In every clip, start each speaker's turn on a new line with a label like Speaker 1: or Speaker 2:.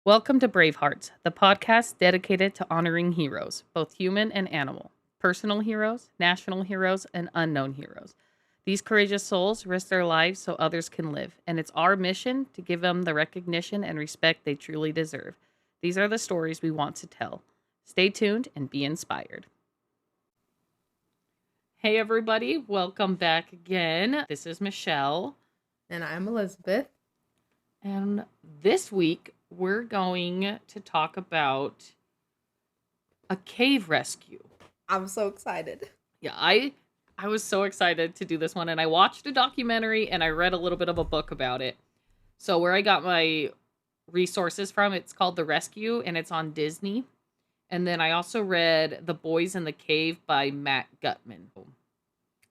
Speaker 1: Welcome to Bravehearts, the podcast dedicated to honoring heroes, both human and animal, personal heroes, national heroes, and unknown heroes. These courageous souls risk their lives so others can live, and it's our mission to give them the recognition and respect they truly deserve. These are the stories we want to tell. Stay tuned and be inspired. Hey, everybody, welcome back again. This is Michelle.
Speaker 2: And I'm Elizabeth.
Speaker 1: And this week, we're going to talk about a cave rescue.
Speaker 2: I'm so excited.
Speaker 1: Yeah, I was so excited to do this one, and I watched a documentary and I read a little bit of a book about it. So where I got my resources from, it's called The Rescue, and it's on Disney. And then I also read The Boys in the Cave by Matt Gutman.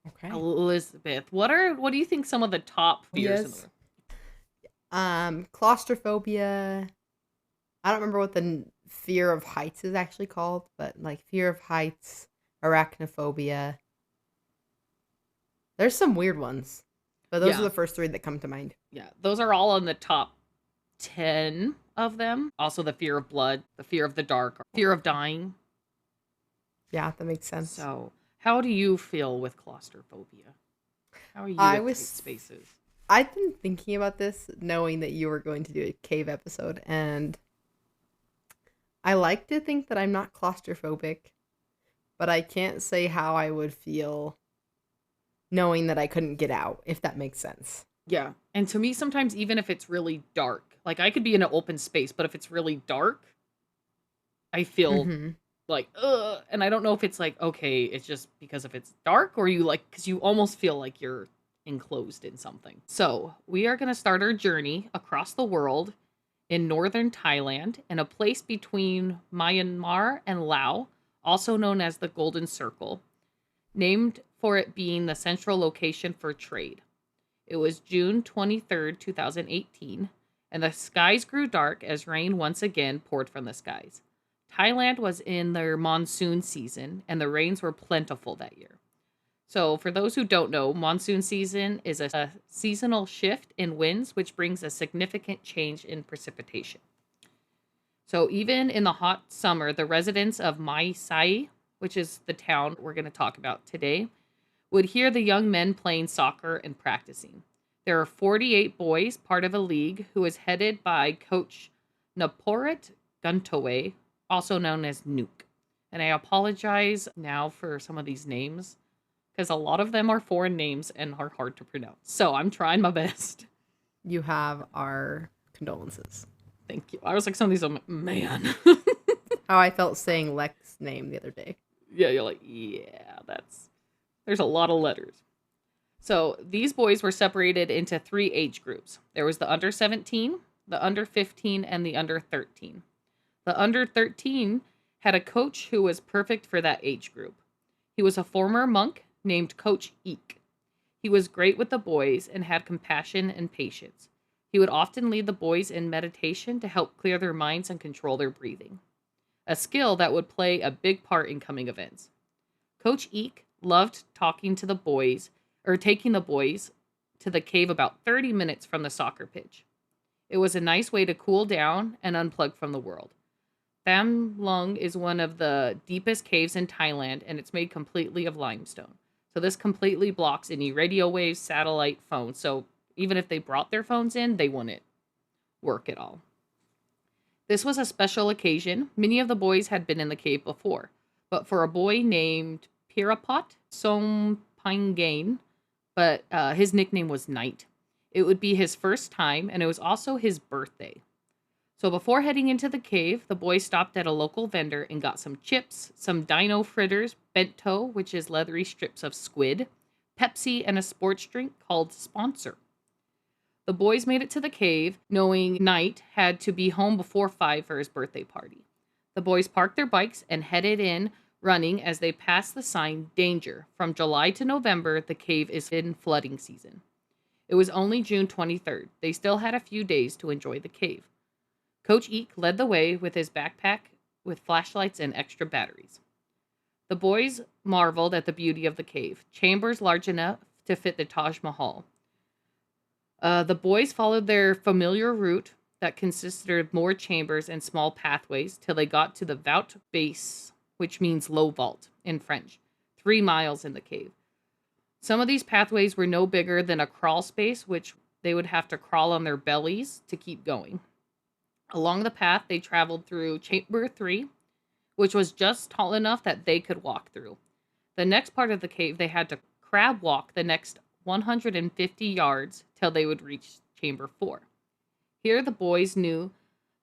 Speaker 2: Okay.
Speaker 1: Elizabeth, what do you think some of the top fears in the world?
Speaker 2: Claustrophobia. I don't remember what the fear of heights is actually called, but like fear of heights, arachnophobia. There's some weird ones, but those are the first three that come to mind.
Speaker 1: Yeah, those are all in the top 10 of them. Also the fear of blood, the fear of the dark, fear of dying.
Speaker 2: Yeah, that makes sense.
Speaker 1: So, how do you feel with claustrophobia? How are you with tight spaces?
Speaker 2: I've been thinking about this, knowing that you were going to do a cave episode, and I like to think that I'm not claustrophobic, but I can't say how I would feel knowing that I couldn't get out, if that makes sense.
Speaker 1: Yeah, and to me, sometimes even if it's really dark, like I could be in an open space, but if it's really dark, I feel like, ugh, and I don't know if it's like, okay, it's just because if it's dark, or you like, because you almost feel like you're enclosed in something. So we are going to start our journey across the world in northern Thailand, in a place between Myanmar and Laos, also known as the Golden Circle, named for it being the central location for trade. It was June 23rd, 2018, and the skies grew dark as rain once again poured from the skies. Thailand was in their monsoon season, and the rains were plentiful that year. So, for those who don't know, monsoon season is a seasonal shift in winds, which brings a significant change in precipitation. So, even in the hot summer, the residents of Mai Sai, which is the town we're going to talk about today, would hear the young men playing soccer and practicing. There are 48 boys, part of a league, who is headed by coach Naporit Guntowe, also known as Nuke. And I apologize now for some of these names, because a lot of them are foreign names and are hard to pronounce. So I'm trying my best.
Speaker 2: You have our condolences.
Speaker 1: Thank you. I was like, some of these are, man.
Speaker 2: How I felt saying Lex's name the other day.
Speaker 1: Yeah, you're like, yeah, there's a lot of letters. So these boys were separated into 3 age groups. There was the under 17, the under 15, and the under 13. The under 13 had a coach who was perfect for that age group. He was a former monk named Coach Eek. He was great with the boys and had compassion and patience. He would often lead the boys in meditation to help clear their minds and control their breathing, a skill that would play a big part in coming events. Coach Eek loved taking the boys to the cave about 30 minutes from the soccer pitch. It was a nice way to cool down and unplug from the world. Tham Luang is one of the deepest caves in Thailand, and it's made completely of limestone. So this completely blocks any radio waves, satellite, phones. So even if they brought their phones in, they wouldn't work at all. This was a special occasion. Many of the boys had been in the cave before, but for a boy named Pirapot Sompangain, but his nickname was Knight, it would be his first time, and it was also his birthday. So before heading into the cave, the boys stopped at a local vendor and got some chips, some dino fritters, bento, which is leathery strips of squid, Pepsi, and a sports drink called Sponsor. The boys made it to the cave, knowing Knight had to be home before 5 for his birthday party. The boys parked their bikes and headed in running as they passed the sign, Danger. From July to November, the cave is in flooding season. It was only June 23rd. They still had a few days to enjoy the cave. Coach Eek led the way with his backpack with flashlights and extra batteries. The boys marveled at the beauty of the cave, chambers large enough to fit the Taj Mahal. The boys followed their familiar route that consisted of more chambers and small pathways till they got to the voûte base, which means low vault in French, 3 miles in the cave. Some of these pathways were no bigger than a crawl space, which they would have to crawl on their bellies to keep going. Along the path, they traveled through Chamber 3, which was just tall enough that they could walk through. The next part of the cave, they had to crab walk the next 150 yards till they would reach Chamber 4. Here, the boys knew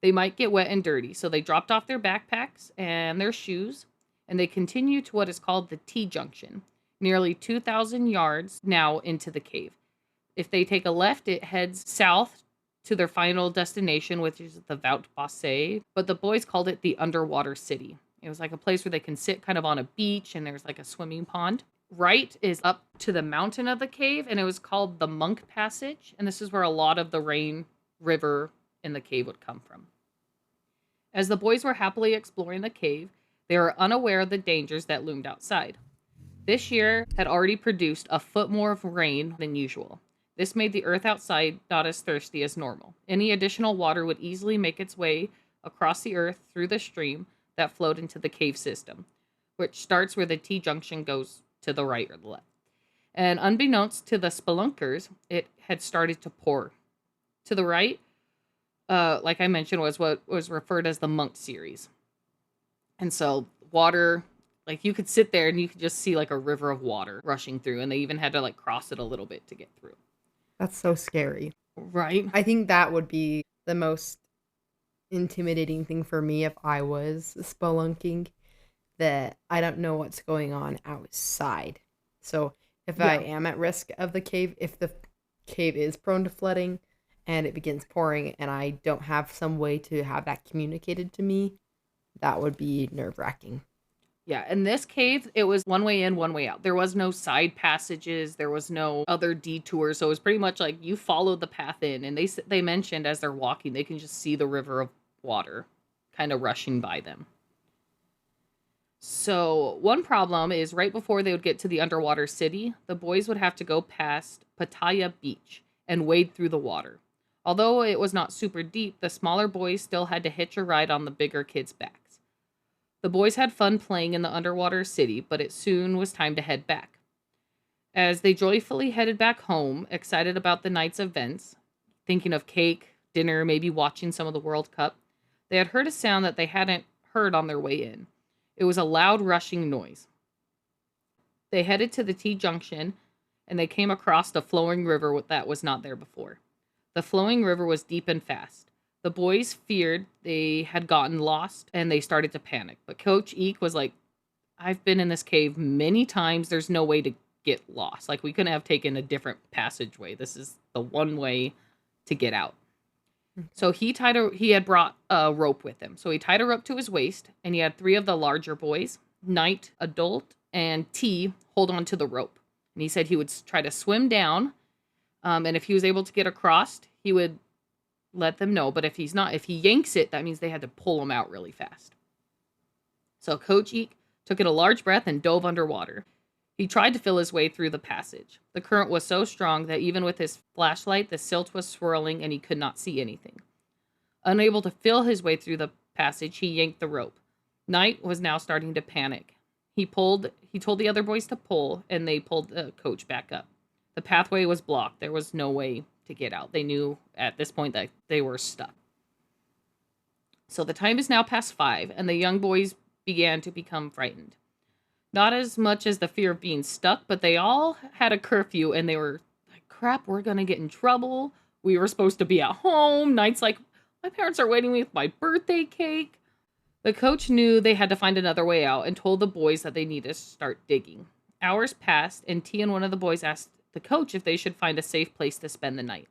Speaker 1: they might get wet and dirty, so they dropped off their backpacks and their shoes, and they continued to what is called the T-junction, nearly 2,000 yards now into the cave. If they take a left, it heads south to their final destination, which is the Voûte Basse, but the boys called it the underwater city. It was like a place where they can sit kind of on a beach, and there's like a swimming pond. Right is up to the mountain of the cave, and it was called the Monk Passage, and this is where a lot of the rain river in the cave would come from. As the boys were happily exploring the cave, they were unaware of the dangers that loomed outside. This year had already produced a foot more of rain than usual. This made the earth outside not as thirsty as normal. Any additional water would easily make its way across the earth through the stream that flowed into the cave system, which starts where the T-junction goes to the right or the left. And unbeknownst to the spelunkers, it had started to pour. To the right, like I mentioned, was what was referred as the Monk series. And so water, like you could sit there and you could just see like a river of water rushing through, and they even had to like cross it a little bit to get through.
Speaker 2: That's so scary.
Speaker 1: Right?
Speaker 2: I think that would be the most intimidating thing for me if I was spelunking, that I don't know what's going on outside. So if I am at risk of the cave, if the cave is prone to flooding and it begins pouring and I don't have some way to have that communicated to me, that would be nerve-wracking.
Speaker 1: Yeah, in this cave, it was one way in, one way out. There was no side passages. There was no other detours. So it was pretty much like you followed the path in. And they mentioned as they're walking, they can just see the river of water kind of rushing by them. So one problem is right before they would get to the underwater city, the boys would have to go past Pattaya Beach and wade through the water. Although it was not super deep, the smaller boys still had to hitch a ride on the bigger kids' backs. The boys had fun playing in the underwater city, but it soon was time to head back. As they joyfully headed back home, excited about the night's events, thinking of cake, dinner, maybe watching some of the World Cup, they had heard a sound that they hadn't heard on their way in. It was a loud rushing noise. They headed to the T-junction, and they came across a flowing river that was not there before. The flowing river was deep and fast. The boys feared they had gotten lost, and they started to panic. But Coach Eek was like, I've been in this cave many times. There's no way to get lost. Like, we couldn't have taken a different passageway. This is the one way to get out. So he had brought a rope with him. So he tied a rope to his waist, and he had 3 of the larger boys, Knight, Adult, and T, hold on to the rope. And he said he would try to swim down, and if he was able to get across, he would let them know. But if he's not, if he yanks it, that means they had to pull him out really fast. So Coach Eek took in a large breath and dove underwater. He tried to feel his way through the passage. The current was so strong that even with his flashlight, the silt was swirling and he could not see anything. Unable to feel his way through the passage, he yanked the rope. Knight was now starting to panic. He told the other boys to pull, and they pulled the coach back up. The pathway was blocked. There was no way to get out. They knew at this point that they were stuck. So the time is now past 5, and the young boys began to become frightened. Not as much as the fear of being stuck, but they all had a curfew, and they were like, crap, we're going to get in trouble. We were supposed to be at home. Knight's like, my parents are waiting with my birthday cake. The coach knew they had to find another way out and told the boys that they needed to start digging. Hours passed, and T and one of the boys asked the coach if they should find a safe place to spend the night.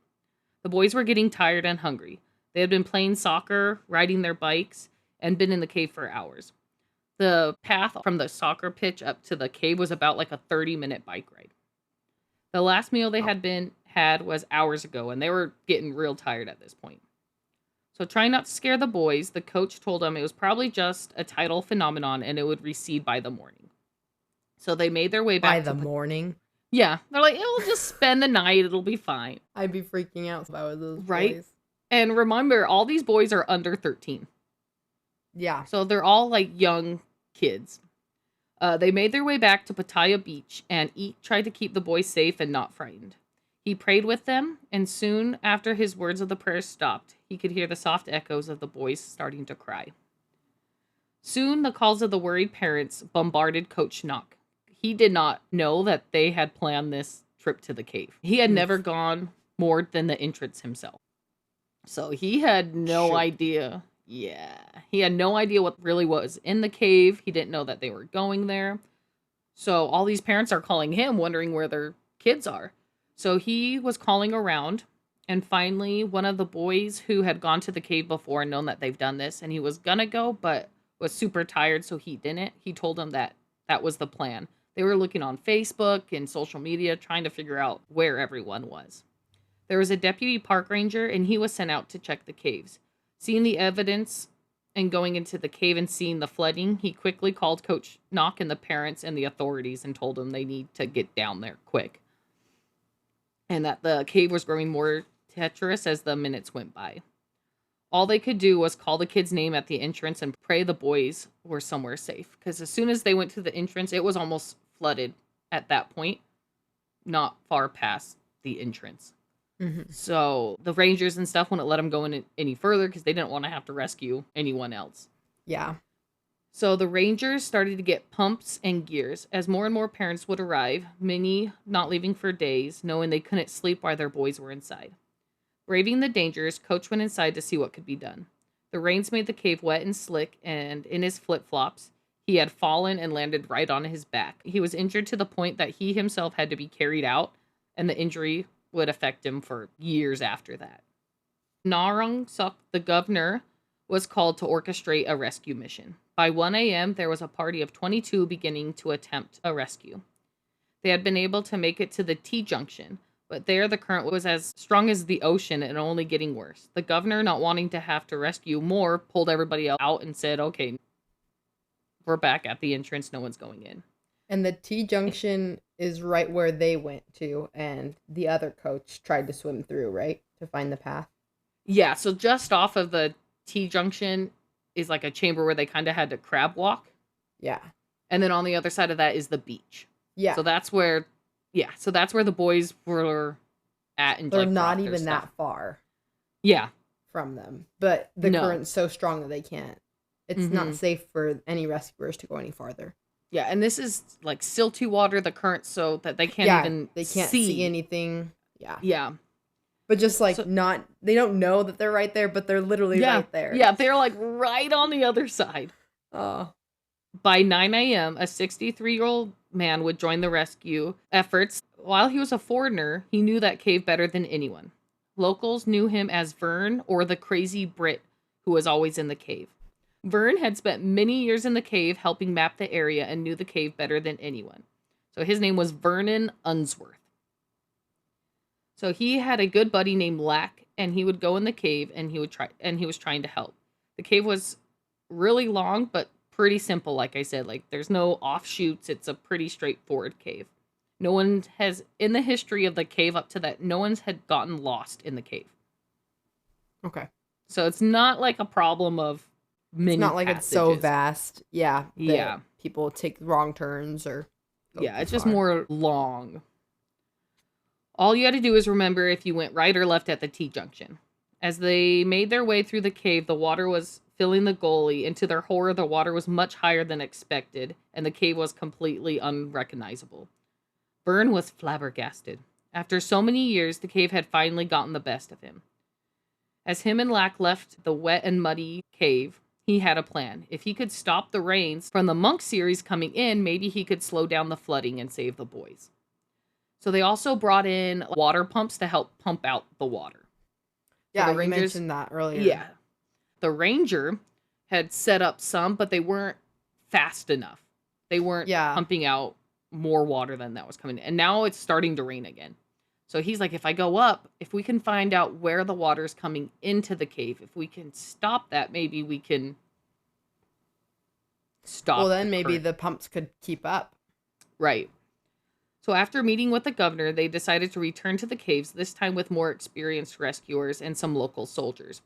Speaker 1: The boys were getting tired and hungry. They had been playing soccer, riding their bikes, and been in the cave for hours. The path from the soccer pitch up to the cave was about like a 30-minute bike ride. The last meal they had was hours ago, and they were getting real tired at this point. So trying not to scare the boys, the coach told them it was probably just a tidal phenomenon and it would recede by the morning. So they made their way back
Speaker 2: by the morning.
Speaker 1: Yeah, they're like, it'll just spend the night, it'll be fine.
Speaker 2: I'd be freaking out if I was those
Speaker 1: right?
Speaker 2: boys.
Speaker 1: And remember, all these boys are under 13.
Speaker 2: Yeah.
Speaker 1: So they're all like young kids. They made their way back to Pattaya Beach, and Eek tried to keep the boys safe and not frightened. He prayed with them, and soon after his words of the prayer stopped, he could hear the soft echoes of the boys starting to cry. Soon, the calls of the worried parents bombarded Coach Knock. He did not know that they had planned this trip to the cave. He had never gone more than the entrance himself. So he had no idea. Yeah. He had no idea what really was in the cave. He didn't know that they were going there. So all these parents are calling him, wondering where their kids are. So he was calling around, and finally one of the boys who had gone to the cave before and known that they've done this, and he was gonna go, but was super tired, so he didn't. He told them that that was the plan. They were looking on Facebook and social media, trying to figure out where everyone was. There was a deputy park ranger, and he was sent out to check the caves. Seeing the evidence and going into the cave and seeing the flooding, he quickly called Coach Knock and the parents and the authorities and told them they need to get down there quick. And that the cave was growing more treacherous as the minutes went by. All they could do was call the kid's name at the entrance and pray the boys were somewhere safe. Because as soon as they went to the entrance, it was almost flooded at that point, not far past the entrance.
Speaker 2: Mm-hmm.
Speaker 1: So the rangers and stuff wouldn't let them go in any further because they didn't want to have to rescue anyone else.
Speaker 2: Yeah.
Speaker 1: So the rangers started to get pumps and gears as more and more parents would arrive, many not leaving for days, knowing they couldn't sleep while their boys were inside. Braving the dangers, Coach went inside to see what could be done. The rains made the cave wet and slick, and in his flip-flops, he had fallen and landed right on his back. He was injured to the point that he himself had to be carried out, and the injury would affect him for years after that. Narong Sok, the governor, was called to orchestrate a rescue mission. By 1 a.m., there was a party of 22 beginning to attempt a rescue. They had been able to make it to the T-junction, but there the current was as strong as the ocean and only getting worse. The governor, not wanting to have to rescue more, pulled everybody out and said, okay, we're back at the entrance. No one's going in.
Speaker 2: And the T-junction is right where they went to, and the other coach tried to swim through, right? To find the path.
Speaker 1: Yeah, so just off of the T-junction is like a chamber where they kind of had to crab walk.
Speaker 2: Yeah.
Speaker 1: And then on the other side of that is the beach.
Speaker 2: Yeah.
Speaker 1: So that's where the boys were at. And
Speaker 2: they're
Speaker 1: like
Speaker 2: not even that far.
Speaker 1: Yeah.
Speaker 2: From them. But the current's so strong that they can't. It's not safe for any rescuers to go any farther. Yeah,
Speaker 1: and this is like silty water, the current, so that they can't
Speaker 2: see anything. Yeah.
Speaker 1: Yeah.
Speaker 2: But just like they don't know that they're right there, but they're literally right there.
Speaker 1: Yeah, they're like right on the other side.
Speaker 2: Oh.
Speaker 1: By 9 a.m., a 63-year-old man would join the rescue efforts. While he was a foreigner, he knew that cave better than anyone. Locals knew him as Vern, or the crazy Brit who was always in the cave. Vern had spent many years in the cave helping map the area and knew the cave better than anyone. So his name was Vernon Unsworth. So he had a good buddy named Lack, and he would go in the cave and he was trying to help. The cave was really long, but pretty simple, like I said. Like, there's no offshoots. It's a pretty straightforward cave. No one has, in the history of the cave up to that, no one's had gotten lost in the cave.
Speaker 2: Okay.
Speaker 1: So it's not like a problem of many
Speaker 2: It's not like
Speaker 1: passages.
Speaker 2: It's so vast. Yeah.
Speaker 1: Yeah.
Speaker 2: People take wrong turns or...
Speaker 1: It's just more long. All you had to do is remember if you went right or left at the T-junction. As they made their way through the cave, the water was filling the gully, and to their horror, the water was much higher than expected, and the cave was completely unrecognizable. Vern was flabbergasted. After so many years, the cave had finally gotten the best of him. As him and Lack left the wet and muddy cave, he had a plan. If he could stop the rains from the Monk series coming in, maybe he could slow down the flooding and save the boys. So they also brought in water pumps to help pump out the water.
Speaker 2: Yeah,
Speaker 1: so the Rangers,
Speaker 2: you mentioned that earlier.
Speaker 1: Yeah. The ranger had set up some, but they weren't fast enough. They weren't pumping out more water than that was coming in. And now it's starting to rain again. So he's like, if I go up, if we can find out where the water is coming into the cave, if we can stop that, maybe we can stop.
Speaker 2: Well, then maybe the pumps could keep up.
Speaker 1: Right. So after meeting with the governor, they decided to return to the caves, this time with more experienced rescuers and some local soldiers.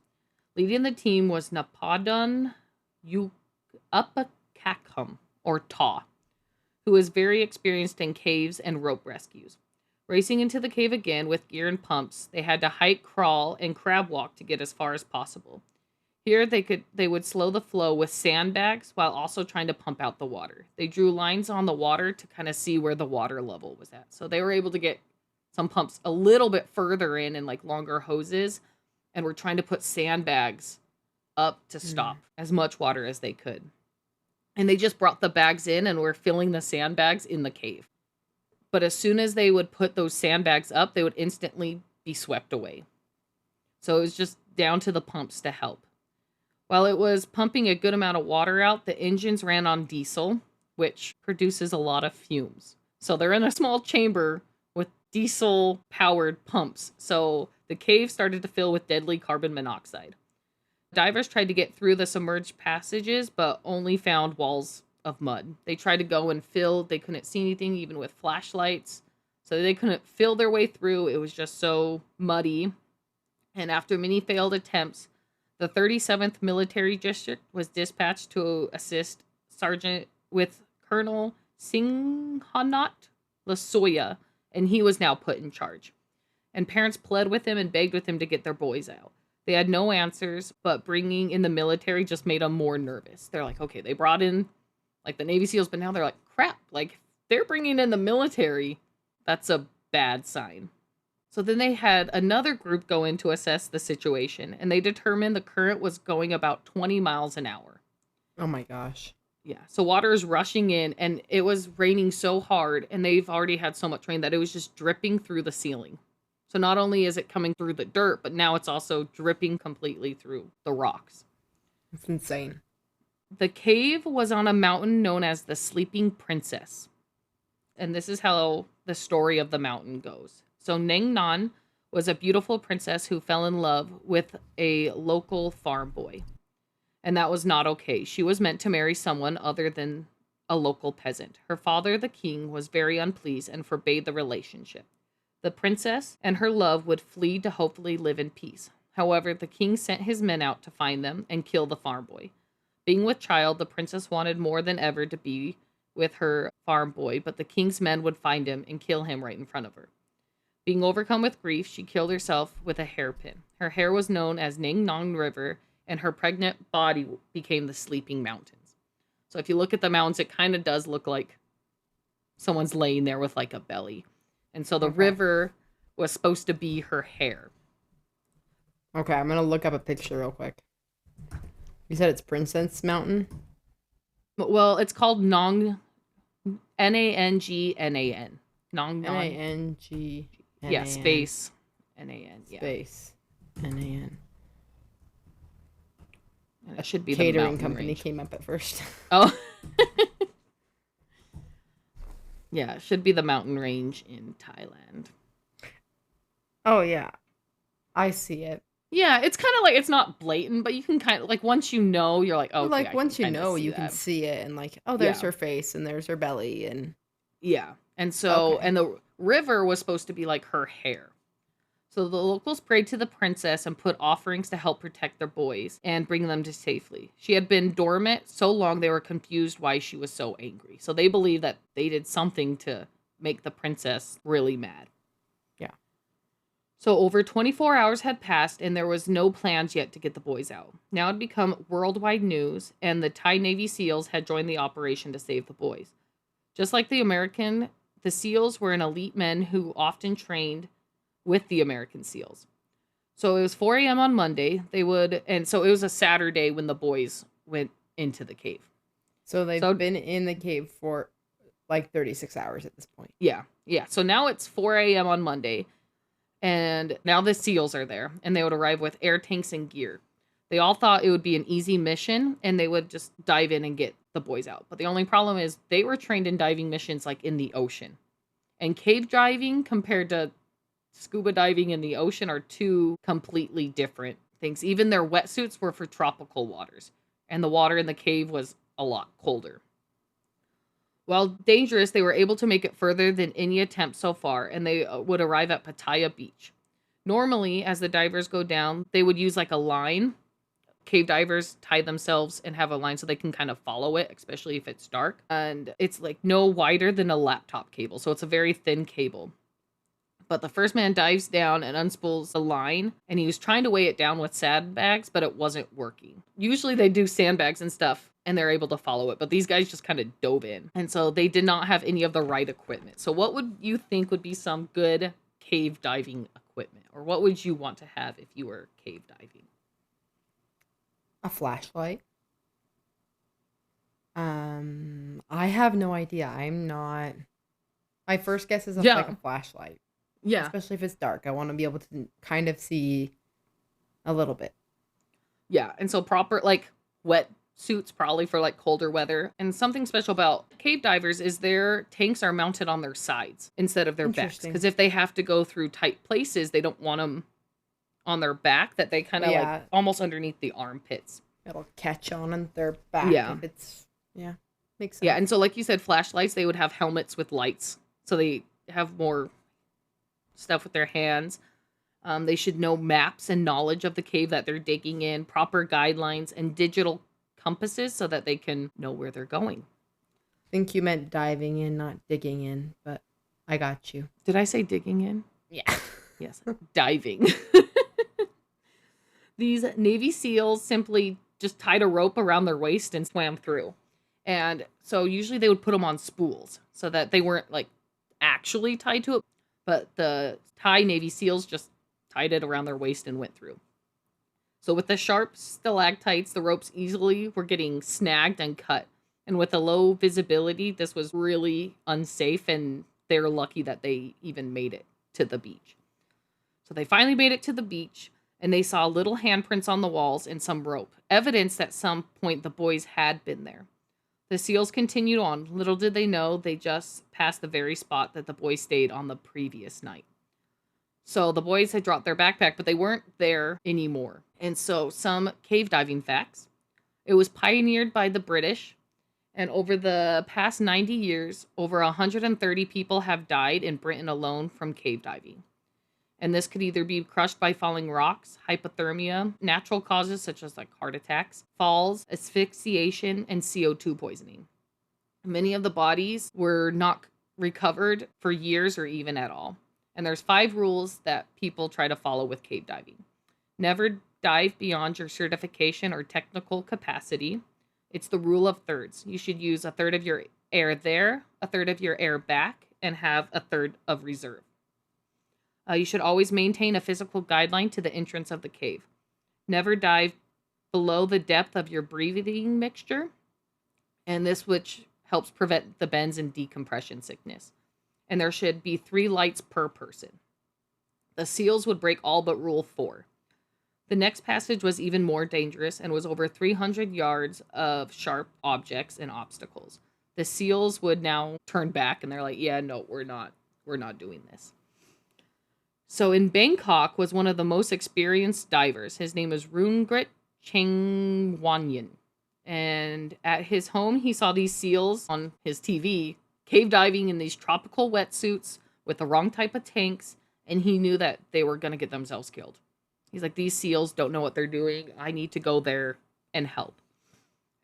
Speaker 1: Leading the team was Napadon Upakakhum, or Ta, who was very experienced in caves and rope rescues. Racing into the cave again with gear and pumps, they had to hike, crawl, and crab walk to get as far as possible. Here they would slow the flow with sandbags while also trying to pump out the water. They drew lines on the water to kind of see where the water level was at. So they were able to get some pumps a little bit further in and like longer hoses, and were trying to put sandbags up to stop as much water as they could. And they just brought the bags in and were filling the sandbags in the cave. But as soon as they would put those sandbags up, they would instantly be swept away. So it was just down to the pumps to help. While it was pumping a good amount of water out, the engines ran on diesel, which produces a lot of fumes. So they're in a small chamber with diesel-powered pumps. So the cave started to fill with deadly carbon monoxide. Divers tried to get through the submerged passages, but only found walls of mud. They tried to go and fill. They couldn't see anything, even with flashlights. So they couldn't fill their way through. It was just so muddy. And after many failed attempts, the 37th Military District was dispatched to assist Sergeant with Colonel Singhanat Lasoya, and he was now put in charge. And parents pled with him and begged with him to get their boys out. They had no answers, but bringing in the military just made them more nervous. They're like, okay, they brought in like the Navy SEALs, but now they're like, crap, like they're bringing in the military. That's a bad sign. So then they had another group go in to assess the situation, and they determined the current was going about 20 miles an hour.
Speaker 2: Oh my gosh.
Speaker 1: Yeah, so water is rushing in, and it was raining so hard, and they've already had so much rain that it was just dripping through the ceiling. So not only is it coming through the dirt, but now it's also dripping completely through the rocks.
Speaker 2: It's insane.
Speaker 1: The cave was on a mountain known as the Sleeping Princess. And this is how the story of the mountain goes. So Neng Nan was a beautiful princess who fell in love with a local farm boy. And that was not okay. She was meant to marry someone other than a local peasant. Her father, the king, was very unpleased and forbade the relationship. The princess and her love would flee to hopefully live in peace. However, the king sent his men out to find them and kill the farm boy. Being with child, the princess wanted more than ever to be with her farm boy, but the king's men would find him and kill him right in front of her. Being overcome with grief, she killed herself with a hairpin. Her hair was known as Ning Nong River, and her pregnant body became the Sleeping Mountains. So if you look at the mountains, it kind of does look like someone's laying there with like a belly. And so the river was supposed to be her hair.
Speaker 2: Okay, I'm going to look up a picture real quick. You said it's Princess Mountain?
Speaker 1: Well, it's called Nong, Nangnan. Nong Nan.
Speaker 2: Nangnan.
Speaker 1: Yeah, space Nan. Yeah.
Speaker 2: Space Nan.
Speaker 1: And it should be
Speaker 2: Catering
Speaker 1: the mountain
Speaker 2: company
Speaker 1: range.
Speaker 2: came up at first.
Speaker 1: Oh. Yeah, it should be the mountain range in Thailand.
Speaker 2: Oh, yeah. I see it.
Speaker 1: Yeah, it's kind of like, it's not blatant, but you can kind of, like, once you know, you're like, oh, okay,
Speaker 2: like, once you know, you
Speaker 1: that.
Speaker 2: can see it, and like, oh, there's
Speaker 1: Yeah.
Speaker 2: her face, and there's her belly, and...
Speaker 1: Yeah, and so,
Speaker 2: Okay.
Speaker 1: and the river was supposed to be like her hair. So the locals prayed to the princess and put offerings to help protect their boys and bring them to safely. She had been dormant so long they were confused why she was so angry. So they believed that they did something to make the princess really mad.
Speaker 2: Yeah.
Speaker 1: So over 24 hours had passed and there was no plans yet to get the boys out. Now it had become worldwide news and the Thai Navy SEALs had joined the operation to save the boys. Just like the American, the SEALs were an elite men who often trained with the American SEALs. So it was 4 a.m. on Monday. So it was a Saturday when the boys went into the cave.
Speaker 2: So they've been in the cave for like 36 hours at this point.
Speaker 1: Yeah. So now it's 4 a.m. on Monday. And now the SEALs are there. And they would arrive with air tanks and gear. They all thought it would be an easy mission. And they would just dive in and get the boys out. But the only problem is they were trained in diving missions like in the ocean. And cave diving compared to scuba diving in the ocean are two completely different things. Even their wetsuits were for tropical waters. And the water in the cave was a lot colder. While dangerous, they were able to make it further than any attempt so far, and they would arrive at Pattaya Beach. Normally, as the divers go down, they would use like a line. Cave divers tie themselves and have a line so they can kind of follow it, especially if it's dark. And it's like no wider than a laptop cable, so it's a very thin cable. But the first man dives down and unspools the line, and he was trying to weigh it down with sandbags, but it wasn't working. Usually they do sandbags and stuff, and they're able to follow it, but these guys just kind of dove in. And so they did not have any of the right equipment. So what would you think would be some good cave diving equipment? Or what would you want to have if you were cave diving?
Speaker 2: A flashlight. I have no idea. I'm not. My first guess is like a flashlight.
Speaker 1: Yeah.
Speaker 2: Especially if it's dark. I want to be able to kind of see a little bit.
Speaker 1: Yeah. And so proper, like, wet suits probably for, like, colder weather. And something special about cave divers is their tanks are mounted on their sides instead of their backs. Because if they have to go through tight places, they don't want them on their back, that they kind of like almost underneath the armpits.
Speaker 2: It'll catch on their back if it's, makes sense.
Speaker 1: Yeah, and so like you said, flashlights, they would have helmets with lights. So they have more stuff with their hands. They should know maps and knowledge of the cave that they're digging in, proper guidelines, and digital compasses so that they can know where they're going.
Speaker 2: I think you meant diving in, not digging in, but I got you.
Speaker 1: Did I say digging in?
Speaker 2: Yeah.
Speaker 1: Yes, diving. These Navy SEALs simply just tied a rope around their waist and swam through. And so usually they would put them on spools so that they weren't like actually tied to it. But the Thai Navy SEALs just tied it around their waist and went through. So with the sharp stalactites, the ropes easily were getting snagged and cut. And with the low visibility, this was really unsafe, and they're lucky that they even made it to the beach. So they finally made it to the beach, and they saw little handprints on the walls and some rope, evidence that at some point the boys had been there. The SEALs continued on. Little did they know, they just passed the very spot that the boys stayed on the previous night. So the boys had dropped their backpack, but they weren't there anymore. And so some cave diving facts. It was pioneered by the British, and over the past 90 years, over 130 people have died in Britain alone from cave diving. And this could either be crushed by falling rocks, hypothermia, natural causes such as like heart attacks, falls, asphyxiation, and CO2 poisoning. Many of the bodies were not recovered for years or even at all. And there's 5 rules that people try to follow with cave diving. Never dive beyond your certification or technical capacity. It's the rule of thirds. You should use a third of your air there, a third of your air back, and have a third of reserve. You should always maintain a physical guideline to the entrance of the cave. Never dive below the depth of your breathing mixture, and this which helps prevent the bends and decompression sickness. And there should be 3 lights per person. The SEALs would break all but rule 4. The next passage was even more dangerous and was over 300 yards of sharp objects and obstacles. The SEALs would now turn back, and they're like, yeah, no, we're not doing this. So in Bangkok was one of the most experienced divers. His name was Rungrit Chengwanyan. And at his home, he saw these SEALs on his TV cave diving in these tropical wetsuits with the wrong type of tanks, and he knew that they were going to get themselves killed. He's like, these SEALs don't know what they're doing. I need to go there and help.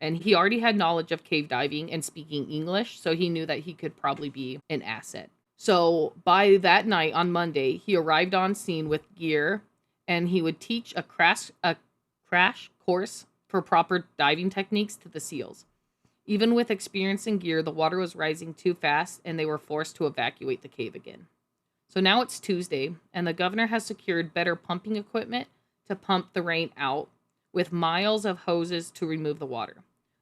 Speaker 1: And he already had knowledge of cave diving and speaking English, so he knew that he could probably be an asset. So by that night on Monday, he arrived on scene with gear, and he would teach a crash course for proper diving techniques to the SEALs. Even with experience and gear, the water was rising too fast, and they were forced to evacuate the cave again. So now it's Tuesday, and the governor has secured better pumping equipment to pump the rain out, with miles of hoses to remove the water.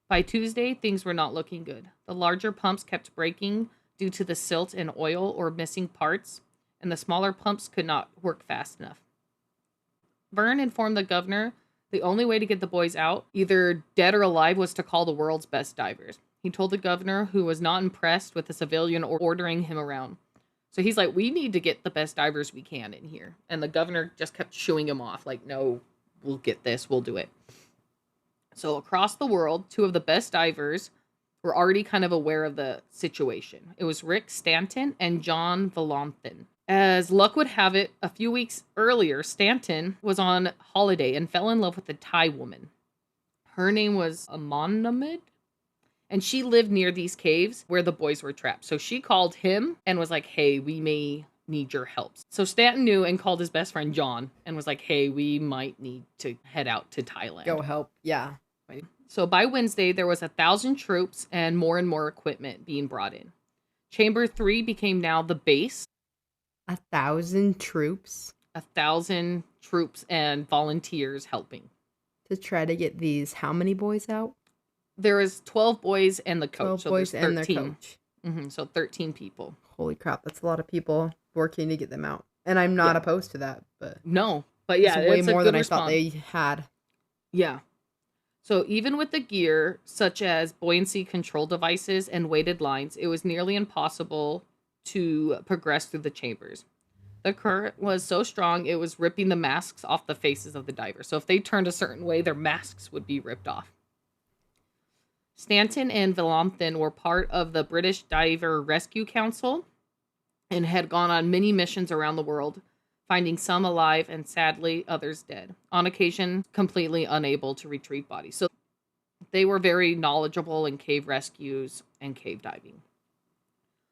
Speaker 1: By Tuesday, things were not looking good. The larger pumps kept breaking due to the silt and oil or missing parts, and the smaller pumps could not work fast enough. Vern informed the governor the only way to get the boys out, either dead or alive, was to call the world's best divers. He told the governor, who was not impressed with the civilian ordering him around. So he's like, we need to get the best divers we can in here. And the governor just kept shooing him off, like, no, we'll get this, we'll do it. So across the world, 2 of the best divers were already kind of aware of the situation. It was Rick Stanton and John Valanthen. As luck would have it, a few weeks earlier, Stanton was on holiday and fell in love with a Thai woman. Her name was Amonamid, and she lived near these caves where the boys were trapped. So she called him and was like, hey, we may need your help. So Stanton knew and called his best friend John and was like, hey, we might need to head out to Thailand.
Speaker 2: Go help. Yeah.
Speaker 1: So by Wednesday, there was 1,000 troops and more equipment being brought in. Chamber 3 became now the base.
Speaker 2: 1,000 troops?
Speaker 1: 1,000 troops and volunteers helping.
Speaker 2: To try to get these how many boys out?
Speaker 1: There is 12 boys and the coach.
Speaker 2: 12 boys
Speaker 1: so there's 13.
Speaker 2: and their coach.
Speaker 1: So 13 people.
Speaker 2: Holy crap, that's a lot of people working to get them out. And I'm not opposed to that, but...
Speaker 1: No, but yeah,
Speaker 2: it's way more than
Speaker 1: response.
Speaker 2: I thought they had.
Speaker 1: Yeah. So even with the gear, such as buoyancy control devices and weighted lines, it was nearly impossible to progress through the chambers. The current was so strong, it was ripping the masks off the faces of the divers. So if they turned a certain way, their masks would be ripped off. Stanton and Valanthen were part of the British Diver Rescue Council and had gone on many missions around the world, finding some alive and sadly others dead, on occasion completely unable to retrieve bodies. So they were very knowledgeable in cave rescues and cave diving.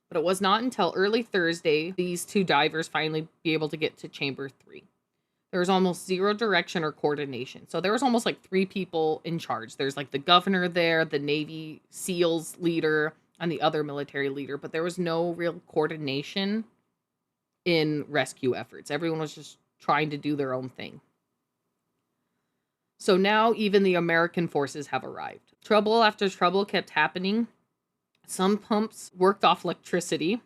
Speaker 1: But it was not until early Thursday these two divers finally be able to get to Chamber 3. There was almost zero direction or coordination. So there was almost like 3 people in charge. There's like the governor there, the Navy SEALs leader, and the other military leader. But there was no real coordination in rescue efforts. Everyone was just trying to do their own thing. So now even the American forces have arrived. Trouble after trouble kept happening. Some pumps worked off electricity.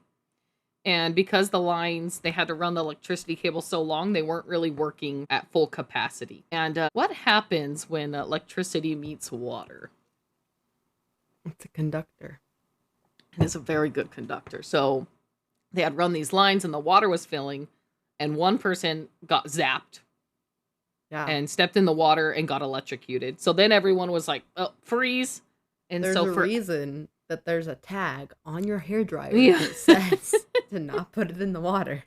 Speaker 1: And because the lines, they had to run the electricity cable so long, they weren't really working at full capacity. And what happens when electricity meets water?
Speaker 2: It's a conductor.
Speaker 1: It is a very good conductor. So they had run these lines and the water was filling, and one person got zapped and stepped in the water and got electrocuted. So then everyone was like, oh, freeze. And
Speaker 2: there's
Speaker 1: so
Speaker 2: a reason that there's a tag on your hairdryer that says to not put it in the water.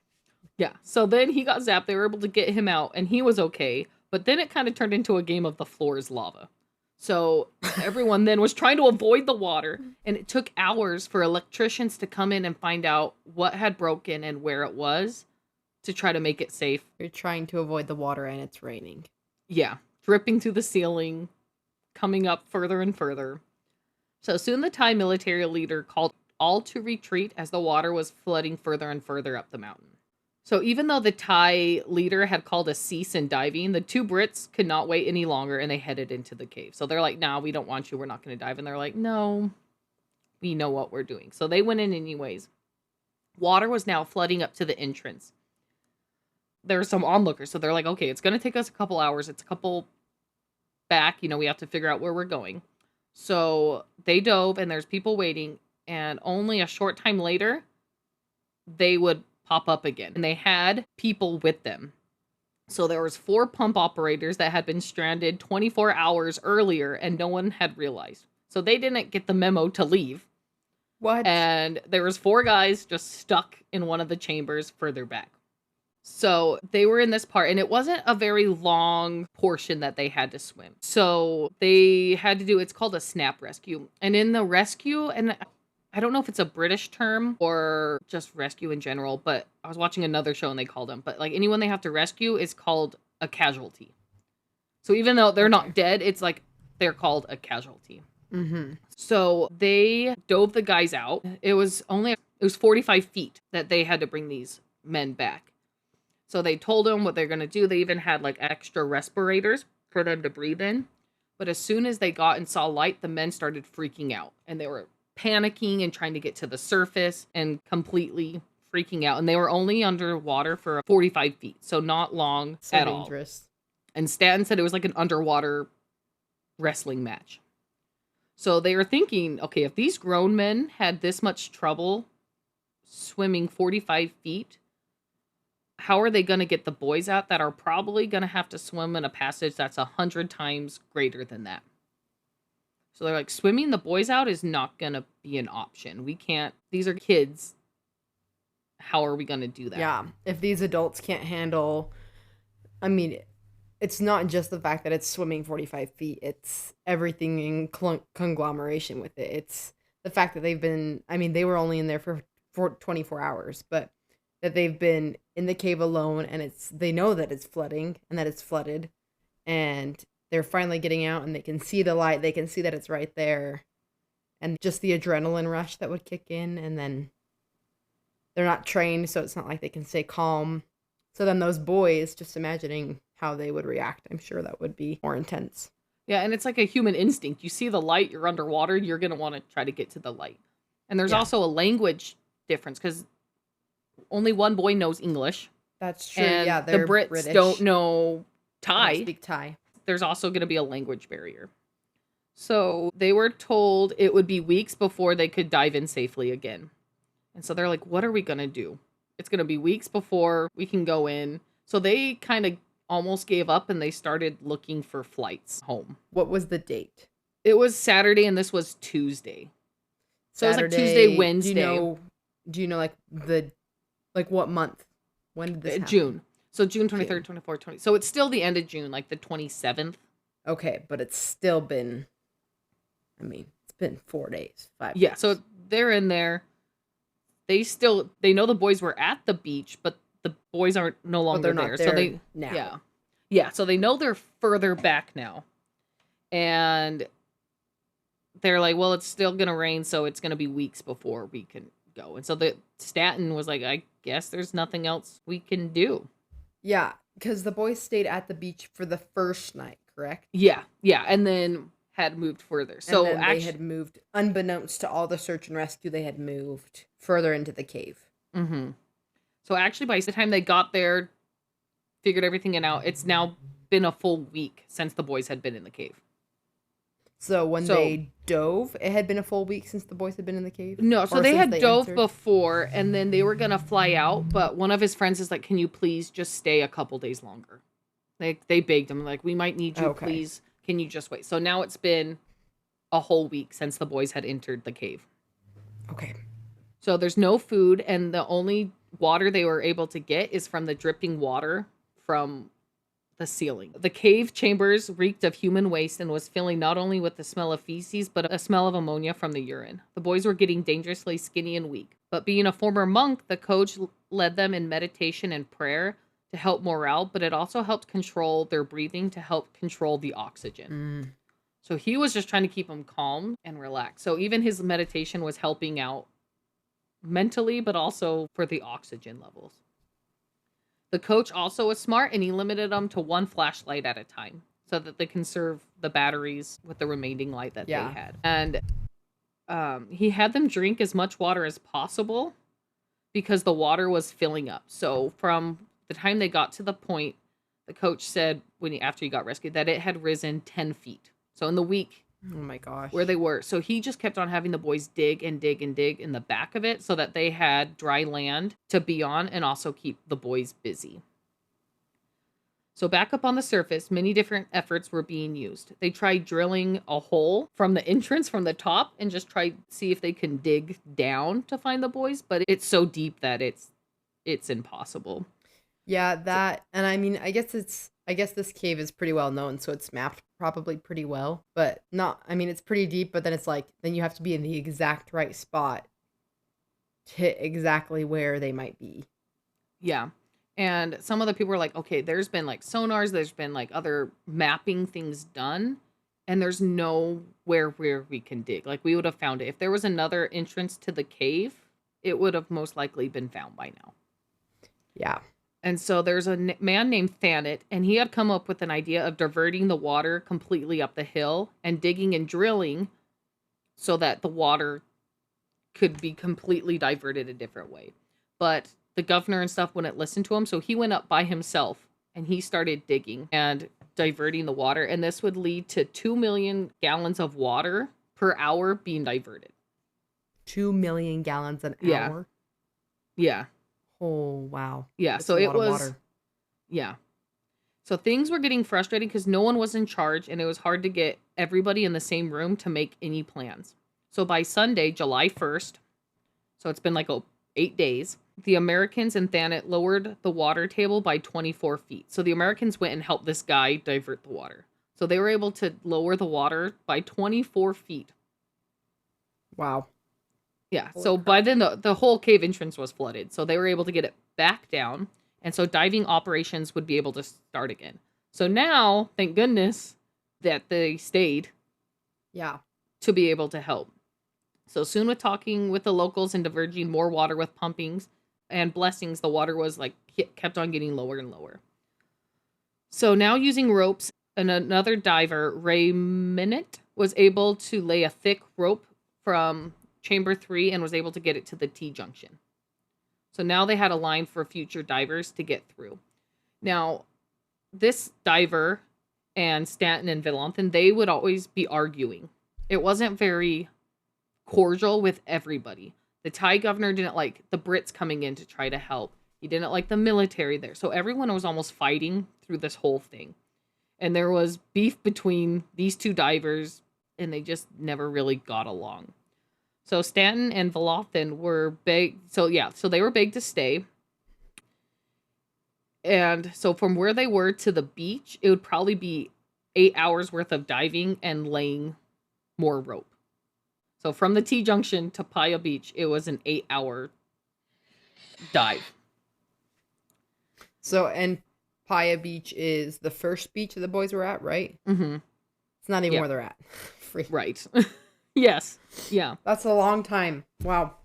Speaker 1: Yeah. So then he got zapped. They were able to get him out and he was okay. But then it kind of turned into a game of the floor is lava. So everyone then was trying to avoid the water, and it took hours for electricians to come in and find out what had broken and where it was to try to make it safe.
Speaker 2: You're trying to avoid the water and it's raining.
Speaker 1: Yeah. Dripping through the ceiling, coming up further and further. So soon the Thai military leader called all to retreat as the water was flooding further and further up the mountain. So even though the Thai leader had called a cease in diving, the 2 Brits could not wait any longer and they headed into the cave. So they're like, nah, we don't want you. We're not going to dive. And they're like, no, we know what we're doing. So they went in anyways. Water was now flooding up to the entrance. There were some onlookers. So they're like, okay, it's going to take us a couple hours. It's a couple back. We have to figure out where we're going. So they dove and there's people waiting. And only a short time later, they would pop up again. And they had people with them. So there was 4 pump operators that had been stranded 24 hours earlier and no one had realized. So they didn't get the memo to leave.
Speaker 2: What?
Speaker 1: And there was 4 guys just stuck in one of the chambers further back. So they were in this part, and it wasn't a very long portion that they had to swim. So they had to do, it's called a snap rescue. And in the rescue, and I don't know if it's a British term or just rescue in general, but I was watching another show and they called them. But like anyone they have to rescue is called a casualty. So even though they're not dead, it's like they're called a casualty.
Speaker 2: Mm-hmm.
Speaker 1: So they dove the guys out. It was 45 feet that they had to bring these men back. So they told them what they're going to do. They even had like extra respirators for them to breathe in. But as soon as they got and saw light, the men started freaking out. And they were panicking and trying to get to the surface and completely freaking out. And they were only underwater for 45 feet. So not long at all.
Speaker 2: Dangerous.
Speaker 1: And Stanton said it was like an underwater wrestling match. So they were thinking, okay, if these grown men had this much trouble swimming 45 feet, how are they going to get the boys out that are probably going to have to swim in a passage that's 100 times greater than that? So they're like, swimming the boys out is not going to be an option. We can't, these are kids. How are we going to do that?
Speaker 2: Yeah. If these adults can't handle, I mean, it's not just the fact that it's swimming 45 feet, it's everything in conglomeration with it. It's the fact that they were only in there for 24 hours, but that they've been in the cave alone, and they know that it's flooding and that it's flooded, and they're finally getting out and they can see the light, they can see that it's right there, and just the adrenaline rush that would kick in, and then they're not trained, so it's not like they can stay calm. So then those boys, just imagining how they would react, I'm sure that would be more intense.
Speaker 1: Yeah, and it's like a human instinct. You see the light, you're underwater, you're going to want to try to get to the light. And there's also a language difference because only one boy knows English.
Speaker 2: That's true.
Speaker 1: And
Speaker 2: yeah,
Speaker 1: the Brits
Speaker 2: British.
Speaker 1: don't know
Speaker 2: They
Speaker 1: Thai.
Speaker 2: don't speak Thai.
Speaker 1: There's also going to be a language barrier. So they were told it would be weeks before they could dive in safely again. And so they're like, what are we going to do? It's going to be weeks before we can go in. So they kind of almost gave up and they started looking for flights home.
Speaker 2: What was the date?
Speaker 1: It was Saturday and this was Tuesday. So
Speaker 2: Saturday,
Speaker 1: it was like Tuesday, Wednesday.
Speaker 2: Do you know like what month? When did this happen?
Speaker 1: June. So June 23rd, 24th, 20. So it's still the end of June, like the 27th.
Speaker 2: Okay, but it's still been, it's been 4 days, 5 days.
Speaker 1: Yeah, so they're in there. They know the boys were at the beach, but the boys aren't no longer there. So they
Speaker 2: now.
Speaker 1: Yeah, so they know they're further back now. And they're like, well, it's still going to rain, so it's going to be weeks before we can go. And so the Staten was like, I guess there's nothing else we can do.
Speaker 2: Yeah, because the boys stayed at the beach for the first night, correct?
Speaker 1: Yeah, and then had moved further. So
Speaker 2: and then they had moved, unbeknownst to all the search and rescue, they had moved further into the cave.
Speaker 1: Mm-hmm. So actually, by the time they got there, figured everything out, it's now been a full week since the boys had been in the cave.
Speaker 2: So when they dove, it had been a full week since the boys had been in the cave?
Speaker 1: No, so they had dove before, and then they were going to fly out, but one of his friends is like, can you please just stay a couple days longer? They begged him, like, we might need you, please. Can you just wait? So now it's been a whole week since the boys had entered the cave.
Speaker 2: Okay.
Speaker 1: So there's no food, and the only water they were able to get is from the dripping water from the ceiling. The cave chambers reeked of human waste and was filling not only with the smell of feces, but a smell of ammonia from the urine. The boys were getting dangerously skinny and weak. But being a former monk, the coach led them in meditation and prayer to help morale, but it also helped control their breathing to help control the oxygen. So he was just trying to keep them calm and relaxed. So even his meditation was helping out mentally, but also for the oxygen levels. The coach also was smart, and he limited them to one flashlight at a time so that they conserve the batteries with the remaining light that they had. And he had them drink as much water as possible because the water was filling up. So from the time they got to the point, the coach said after he got rescued that it had risen 10 feet. So in the week,
Speaker 2: oh my gosh,
Speaker 1: where they were. So he just kept on having the boys dig and dig and dig in the back of it so that they had dry land to be on and also keep the boys busy. So back up on the surface, many different efforts were being used. They tried drilling a hole from the entrance from the top and just tried to see if they can dig down to find the boys, but it's so deep that it's impossible.
Speaker 2: Yeah, and I guess this cave is pretty well known, so it's mapped probably pretty well, but it's pretty deep, but then it's like, then you have to be in the exact right spot to hit exactly where they might be.
Speaker 1: Yeah. And some of the people were like, okay, there's been like sonars, there's been like other mapping things done, and there's nowhere where we can dig. Like, we would have found it. If there was another entrance to the cave, it would have most likely been found by now.
Speaker 2: Yeah.
Speaker 1: And so there's a man named Thanet, and he had come up with an idea of diverting the water completely up the hill and digging and drilling so that the water could be completely diverted a different way. But the governor and stuff wouldn't listen to him, so he went up by himself, and he started digging and diverting the water, and this would lead to 2 million gallons of water per hour being diverted.
Speaker 2: 2 million gallons an hour?
Speaker 1: Yeah.
Speaker 2: Oh, wow.
Speaker 1: Yeah,
Speaker 2: That's
Speaker 1: so
Speaker 2: a
Speaker 1: it
Speaker 2: lot of
Speaker 1: was
Speaker 2: water.
Speaker 1: Yeah. So things were getting frustrating because no one was in charge and it was hard to get everybody in the same room to make any plans. So by Sunday, July 1st, so it's been like 8 days, the Americans and Thanet lowered the water table by 24 feet. So the Americans went and helped this guy divert the water. So they were able to lower the water by 24 feet.
Speaker 2: Wow.
Speaker 1: Yeah.
Speaker 2: Holy
Speaker 1: So
Speaker 2: crap.
Speaker 1: by then the whole cave entrance was flooded. So they were able to get it back down. And so diving operations would be able to start again. So now, thank goodness that they stayed
Speaker 2: Yeah.
Speaker 1: to be able to help. So soon with talking with the locals and diverging more water with pumpings and blessings, the water was like kept on getting lower and lower. So now using ropes, and another diver, Ray Minute, was able to lay a thick rope from chamber 3 and was able to get it to the T-junction. So now they had a line for future divers to get through. Now, this diver and Stanton and Villanthan, they would always be arguing. It wasn't very cordial with everybody. The Thai governor didn't like the Brits coming in to try to help. He didn't like the military there. So everyone was almost fighting through this whole thing. And there was beef between these two divers, and they just never really got along. So Stanton and Villanthan were begged. So they were begged to stay. And so from where they were to the beach, it would probably be 8 hours worth of diving and laying more rope. So from the T-junction to Playa Beach, it was an 8-hour dive.
Speaker 2: So, and Playa Beach is the first beach that the boys were at, right?
Speaker 1: Mm-hmm.
Speaker 2: It's not even where they're at. Free.
Speaker 1: Right. Yes. Yeah.
Speaker 2: That's a long time. Wow.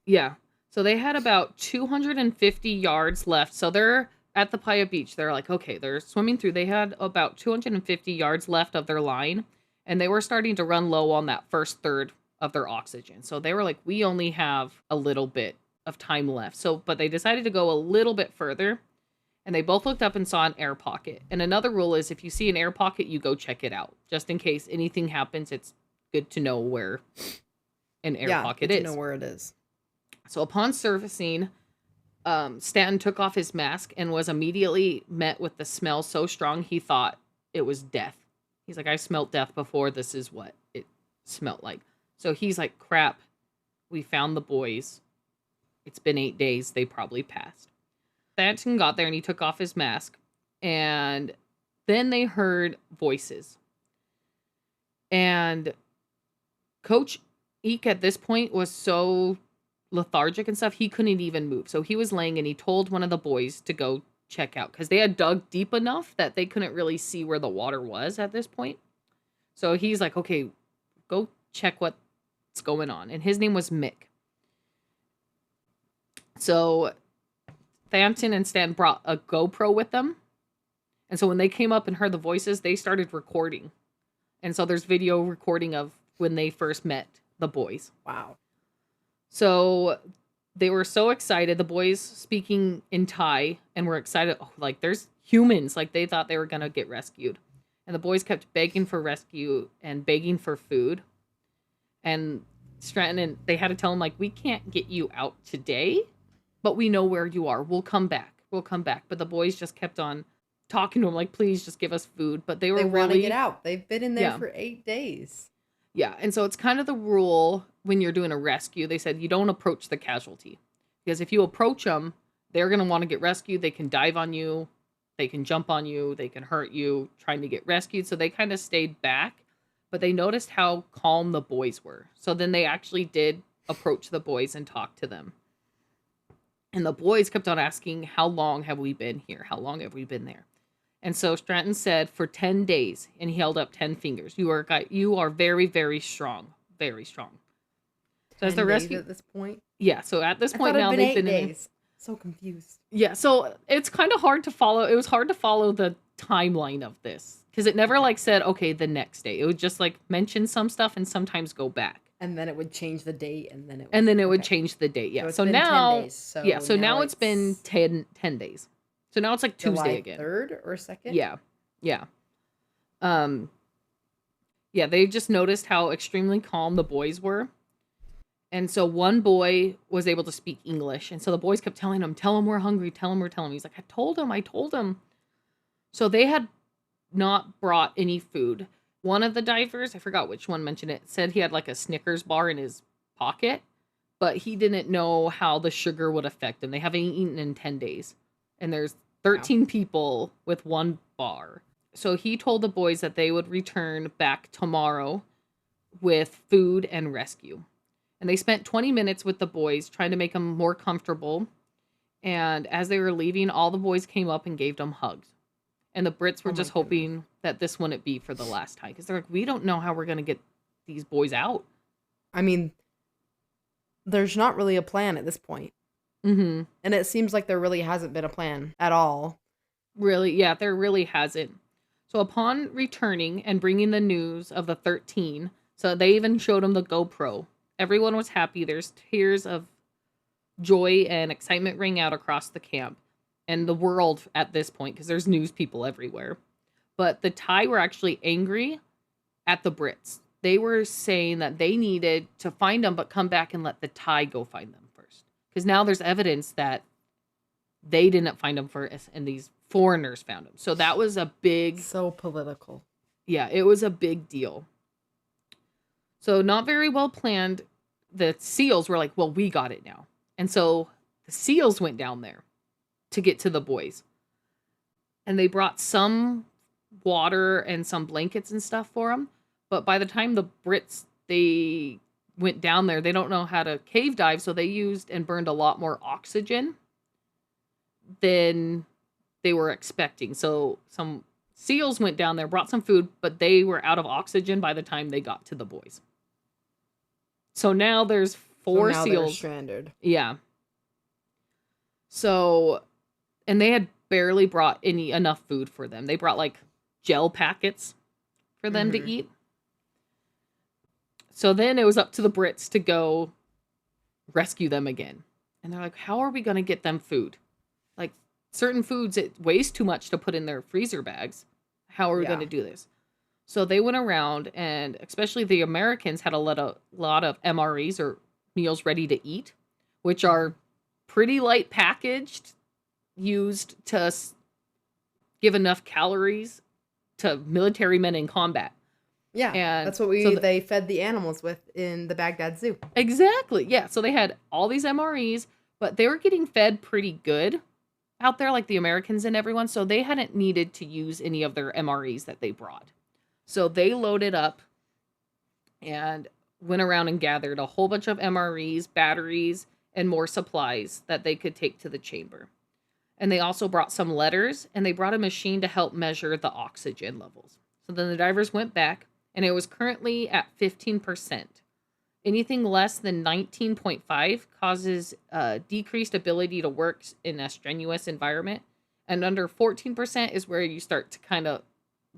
Speaker 1: Yeah. So they had about 250 yards left. So they're at the Playa Beach. They're like, okay, they're swimming through. They had about 250 yards left of their line, and they were starting to run low on that first third of their oxygen. So they were like, we only have a little bit of time left. So, but they decided to go a little bit further, and they both looked up and saw an air pocket. And another rule is if you see an air pocket, you go check it out. Just in case anything happens, it's good to know where an air pocket is.
Speaker 2: To know where it is.
Speaker 1: So upon surfacing, Stanton took off his mask and was immediately met with the smell so strong he thought it was death. He's like, I smelt death before. This is what it smelled like. So he's like, crap, we found the boys. It's been 8 days. They probably passed. Stanton got there and he took off his mask. And then they heard voices. And Coach Eek at this point was so lethargic and stuff, he couldn't even move. So he was laying and he told one of the boys to go check out because they had dug deep enough that they couldn't really see where the water was at this point. So he's like, okay, go check what's going on. And his name was Mick. So Thampton and Stan brought a GoPro with them. And so when they came up and heard the voices, they started recording. And so there's video recording of when they first met the boys.
Speaker 2: Wow.
Speaker 1: So they were so excited. The boys speaking in Thai and were excited. Oh, like there's humans. Like they thought they were going to get rescued. And the boys kept begging for rescue and begging for food. And Stratton and they had to tell him like, we can't get you out today, but we know where you are. We'll come back. We'll come back. But the boys just kept on talking to him like, please just give us food. But they were
Speaker 2: want to get out. They've been in there for 8 days.
Speaker 1: Yeah. And so it's kind of the rule when you're doing a rescue. They said you don't approach the casualty because if you approach them, they're going to want to get rescued. They can dive on you. They can jump on you. They can hurt you trying to get rescued. So they kind of stayed back, but they noticed how calm the boys were. So then they actually did approach the boys and talk to them. And the boys kept on asking, how long have we been here? How long have we been there? And so Stratton said for 10 days, and he held up 10 fingers. You are very, very strong. Very strong. So as the rescue
Speaker 2: at this point?
Speaker 1: Yeah, so at this point now they've been
Speaker 2: 8 days. So confused.
Speaker 1: Yeah, so it's kind of hard to follow. It was hard to follow the timeline of this because it never like said, okay, the next day. It would just like mention some stuff and sometimes go back.
Speaker 2: And then it would change the date and then
Speaker 1: it would change the date. Yeah. So now 10 days. So now it's been 10 days. So now it's like Tuesday again.
Speaker 2: 3rd or 2nd?
Speaker 1: Yeah. Yeah. Yeah, they just noticed how extremely calm the boys were. And so one boy was able to speak English. And so the boys kept telling him, tell him we're hungry. Tell him we're telling him. He's like, I told him. So they had not brought any food. One of the divers, I forgot which one mentioned it, said he had like a Snickers bar in his pocket, but he didn't know how the sugar would affect him. They haven't eaten in 10 days. And there's 13 people with one bar. So he told the boys that they would return back tomorrow with food and rescue. And they spent 20 minutes with the boys trying to make them more comfortable. And as they were leaving, all the boys came up and gave them hugs. And the Brits were just hoping that this wouldn't be for the last time. Because they're like, we don't know how we're going to get these boys out.
Speaker 2: I mean, there's not really a plan at this point.
Speaker 1: Mm-hmm.
Speaker 2: And it seems like there really hasn't been a plan at all.
Speaker 1: Really, yeah, there really hasn't. So upon returning and bringing the news of the 13, so they even showed them the GoPro. Everyone was happy. There's tears of joy and excitement ring out across the camp and the world at this point, because there's news people everywhere. But the Thai were actually angry at the Brits. They were saying that they needed to find them, but come back and let the Thai go find them first. Because now there's evidence that they didn't find them first and these foreigners found them. So that was a big...
Speaker 2: So political.
Speaker 1: Yeah, it was a big deal. So not very well planned. The SEALs were like, well, we got it now. And so the SEALs went down there to get to the boys. And they brought some water and some blankets and stuff for them. But by the time the Brits, they went down there, they don't know how to cave dive. So they used and burned a lot more oxygen than they were expecting. So some SEALs went down there, brought some food, but they were out of oxygen by the time they got to the boys. So now there's four
Speaker 2: SEALs.
Speaker 1: SEAls.
Speaker 2: They're stranded.
Speaker 1: Yeah. So, and they had barely brought enough food for them. They brought like gel packets for them to eat. So then it was up to the Brits to go rescue them again. And they're like, how are we going to get them food? Like certain foods, it weighs too much to put in their freezer bags. How are we going to do this? So they went around, and especially the Americans had a lot of MREs, or meals ready to eat, which are pretty light packaged, used to give enough calories to military men in combat.
Speaker 2: Yeah, and that's what they fed the animals with in the Baghdad Zoo.
Speaker 1: Exactly, yeah. So they had all these MREs, but they were getting fed pretty good out there, like the Americans and everyone, so they hadn't needed to use any of their MREs that they brought. So they loaded up and went around and gathered a whole bunch of MREs, batteries, and more supplies that they could take to the chamber. And they also brought some letters, and they brought a machine to help measure the oxygen levels. So then the divers went back, and it was currently at 15%. Anything less than 19.5 causes decreased ability to work in a strenuous environment. And under 14% is where you start to kind of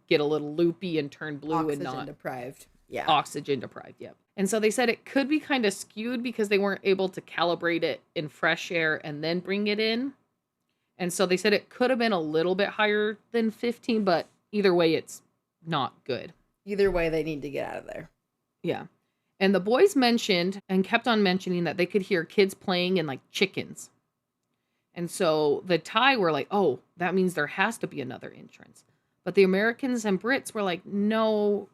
Speaker 1: get a little loopy and turn blue.
Speaker 2: Oxygen
Speaker 1: and not
Speaker 2: deprived. Yeah.
Speaker 1: Oxygen deprived, yep. And so they said it could be kind of skewed because they weren't able to calibrate it in fresh air and then bring it in. And so they said it could have been a little bit higher than 15, but either way, it's not good.
Speaker 2: Either way, they need to get out of there.
Speaker 1: Yeah. And the boys mentioned and kept on mentioning that they could hear kids playing and like chickens. And so the Thai were like, oh, that means there has to be another entrance. But the Americans and Brits were like, no,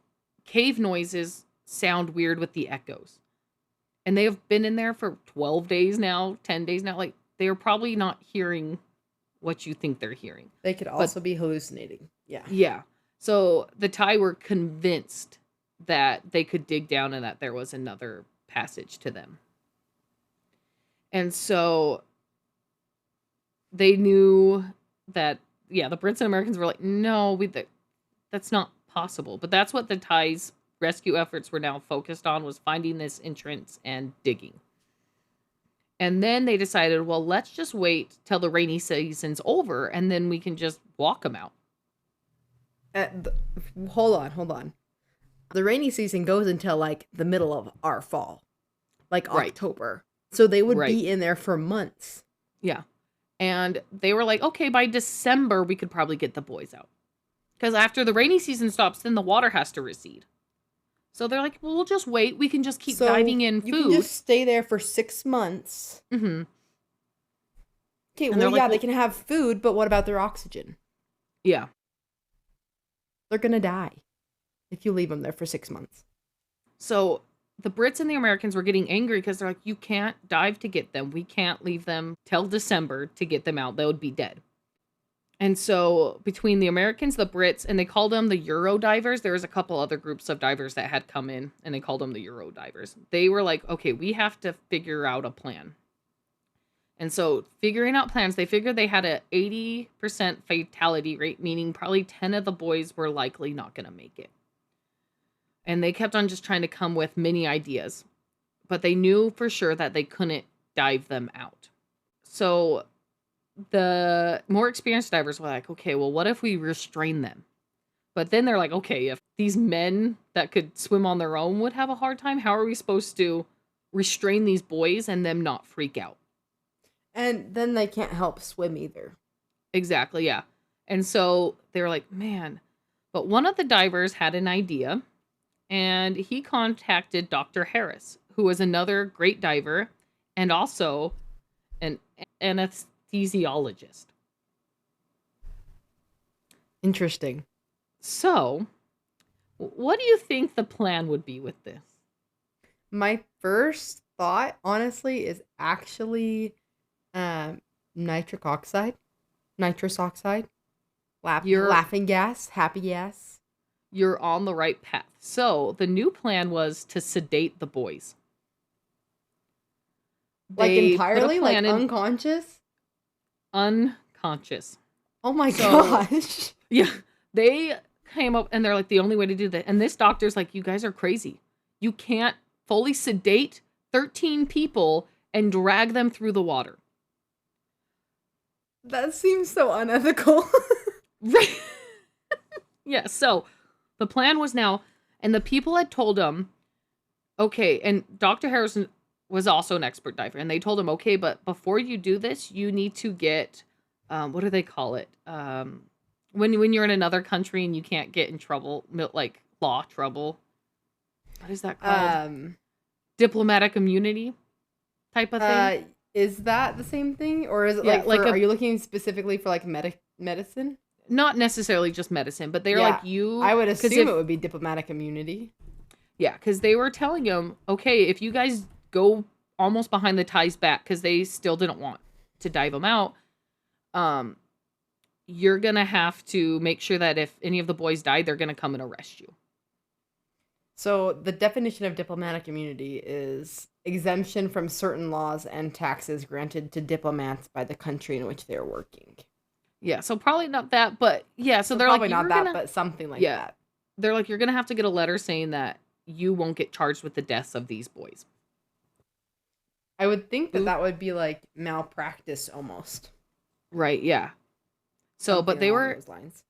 Speaker 1: cave noises sound weird with the echoes. And they have been in there for 12 days now, 10 days now. Like, they are probably not hearing what you think they're hearing.
Speaker 2: They could also be hallucinating. Yeah.
Speaker 1: Yeah. So the Thai were convinced that they could dig down and that there was another passage to them. And so they knew that, yeah, the Brits and Americans were like, no, that's not possible. But that's what the Thai's rescue efforts were now focused on, was finding this entrance and digging. And then they decided, well, let's just wait till the rainy season's over, and then we can just walk them out.
Speaker 2: Hold on. The rainy season goes until like the middle of our fall, like October. So they would be in there for months.
Speaker 1: Yeah. And they were like, okay, by December, we could probably get the boys out. Because after the rainy season stops, then the water has to recede. So they're like, well, we'll just wait. We can just keep diving in food.
Speaker 2: You can just stay there for 6 months.
Speaker 1: Mm-hmm.
Speaker 2: Okay, well, yeah, they can have food, but what about their oxygen?
Speaker 1: Yeah.
Speaker 2: They're going to die if you leave them there for 6 months.
Speaker 1: So the Brits and the Americans were getting angry because they're like, you can't dive to get them. We can't leave them till December to get them out. They would be dead. And so between the Americans, the Brits, and they called them the Euro divers. There was a couple other groups of divers that had come in, and they called them the Euro divers. They were like, okay, we have to figure out a plan. And so figuring out plans, they figured they had a 80% fatality rate, meaning probably 10 of the boys were likely not going to make it. And they kept on just trying to come with many ideas, but they knew for sure that they couldn't dive them out. So the more experienced divers were like, okay, well, what if we restrain them? But then they're like, okay, if these men that could swim on their own would have a hard time, how are we supposed to restrain these boys and them not freak out?
Speaker 2: And then they can't help swim either.
Speaker 1: Exactly, yeah. And so they were like, man. But one of the divers had an idea, and he contacted Dr. Harris, who was another great diver and also an anesthesiologist.
Speaker 2: Interesting.
Speaker 1: So, what do you think the plan would be with this?
Speaker 2: My first thought, honestly, is actually nitrous oxide, laughing gas, happy gas.
Speaker 1: You're on the right path. So the new plan was to sedate the boys.
Speaker 2: Like entirely, like unconscious?
Speaker 1: Unconscious.
Speaker 2: Oh my gosh.
Speaker 1: Yeah. They came up and they're like, the only way to do that. And this doctor's like, you guys are crazy. You can't fully sedate 13 people and drag them through the water.
Speaker 2: That seems so unethical.
Speaker 1: Right. Yeah, so the plan was now, and the people had told him, okay, and Dr. Harrison was also an expert diver, and they told him, okay, but before you do this, you need to get, what do they call it? When you're in another country and you can't get in trouble, like law trouble. What is that called? Diplomatic immunity type of thing.
Speaker 2: Is that the same thing? Or is it are you looking specifically for like medicine?
Speaker 1: Not necessarily just medicine, but they're like,
Speaker 2: I would assume it would be diplomatic immunity. Yeah,
Speaker 1: because they were telling him, okay, if you guys go almost behind the ties back, because they still didn't want to dive them out, you're going to have to make sure that if any of the boys die, they're going to come and arrest you.
Speaker 2: So the definition of diplomatic immunity is exemption from certain laws and taxes granted to diplomats by the country in which they're working.
Speaker 1: Yeah, so probably not that, but yeah, so they're
Speaker 2: probably
Speaker 1: like,
Speaker 2: not that, but something like that.
Speaker 1: They're like, you're going to have to get a letter saying that you won't get charged with the deaths of these boys.
Speaker 2: I would think that would be like malpractice almost.
Speaker 1: Right, yeah. So, something but they were,
Speaker 2: those lines.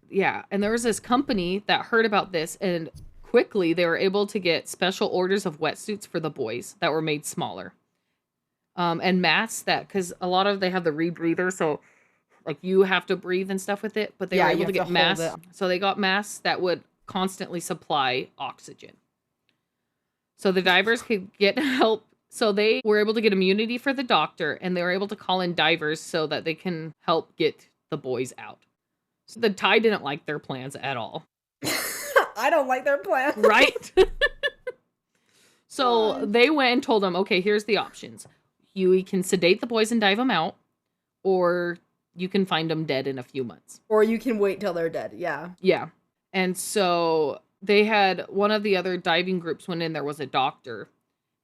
Speaker 1: Yeah, and there was this company that heard about this, and quickly they were able to get special orders of wetsuits for the boys that were made smaller. And masks because a lot of, they have the rebreather, so like you have to breathe and stuff with it, but they were able to get masks. So they got masks that would constantly supply oxygen. So the divers could get help. So they were able to get immunity for the doctor, and they were able to call in divers so that they can help get the boys out. So the Thai didn't like their plans at all.
Speaker 2: I don't like their plan.
Speaker 1: Right? So they went and told them, okay, here's the options. You can sedate the boys and dive them out, or you can find them dead in a few months.
Speaker 2: Or you can wait till they're dead, yeah.
Speaker 1: Yeah. And so they had, one of the other diving groups went in, there was a doctor,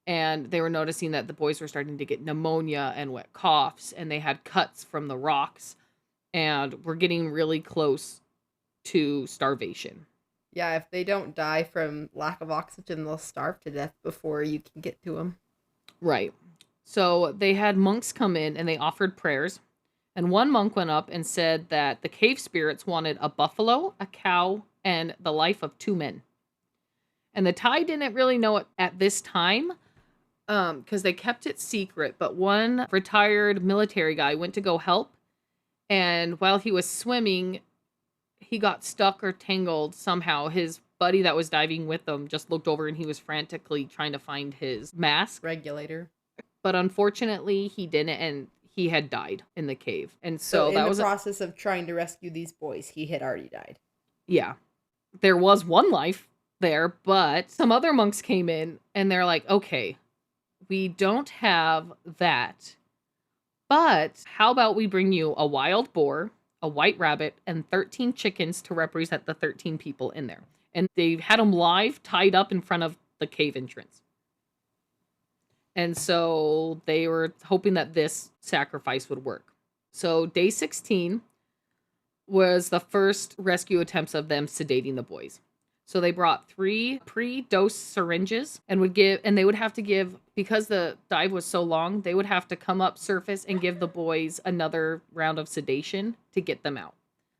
Speaker 1: and they were noticing that the boys were starting to get pneumonia and wet coughs, and they had cuts from the rocks, and were getting really close to starvation.
Speaker 2: Yeah, if they don't die from lack of oxygen, they'll starve to death before you can get to them.
Speaker 1: Right. So they had monks come in, and they offered prayers. And one monk went up and said that the cave spirits wanted a buffalo, a cow, and the life of 2 men. And the Thai didn't really know it at this time because they kept it secret. But one retired military guy went to go help. And while he was swimming, he got stuck or tangled somehow. His buddy that was diving with him just looked over and he was frantically trying to find his mask.
Speaker 2: Regulator.
Speaker 1: But unfortunately, he didn't, and he had died in the cave. And so that was
Speaker 2: in the process of trying to rescue these boys, he had already died.
Speaker 1: Yeah. there was one life there, but some other monks came in and they're like, okay, we don't have that. But how about we bring you a wild boar, a white rabbit, and 13 chickens to represent the 13 people in there. And they had them live tied up in front of the cave entrance. And so they were hoping that this sacrifice would work. So day 16 was the first rescue attempts of them sedating the boys. So they brought 3 pre-dose syringes and they would have to give, because the dive was so long, they would have to come up surface and give the boys another round of sedation to get them out.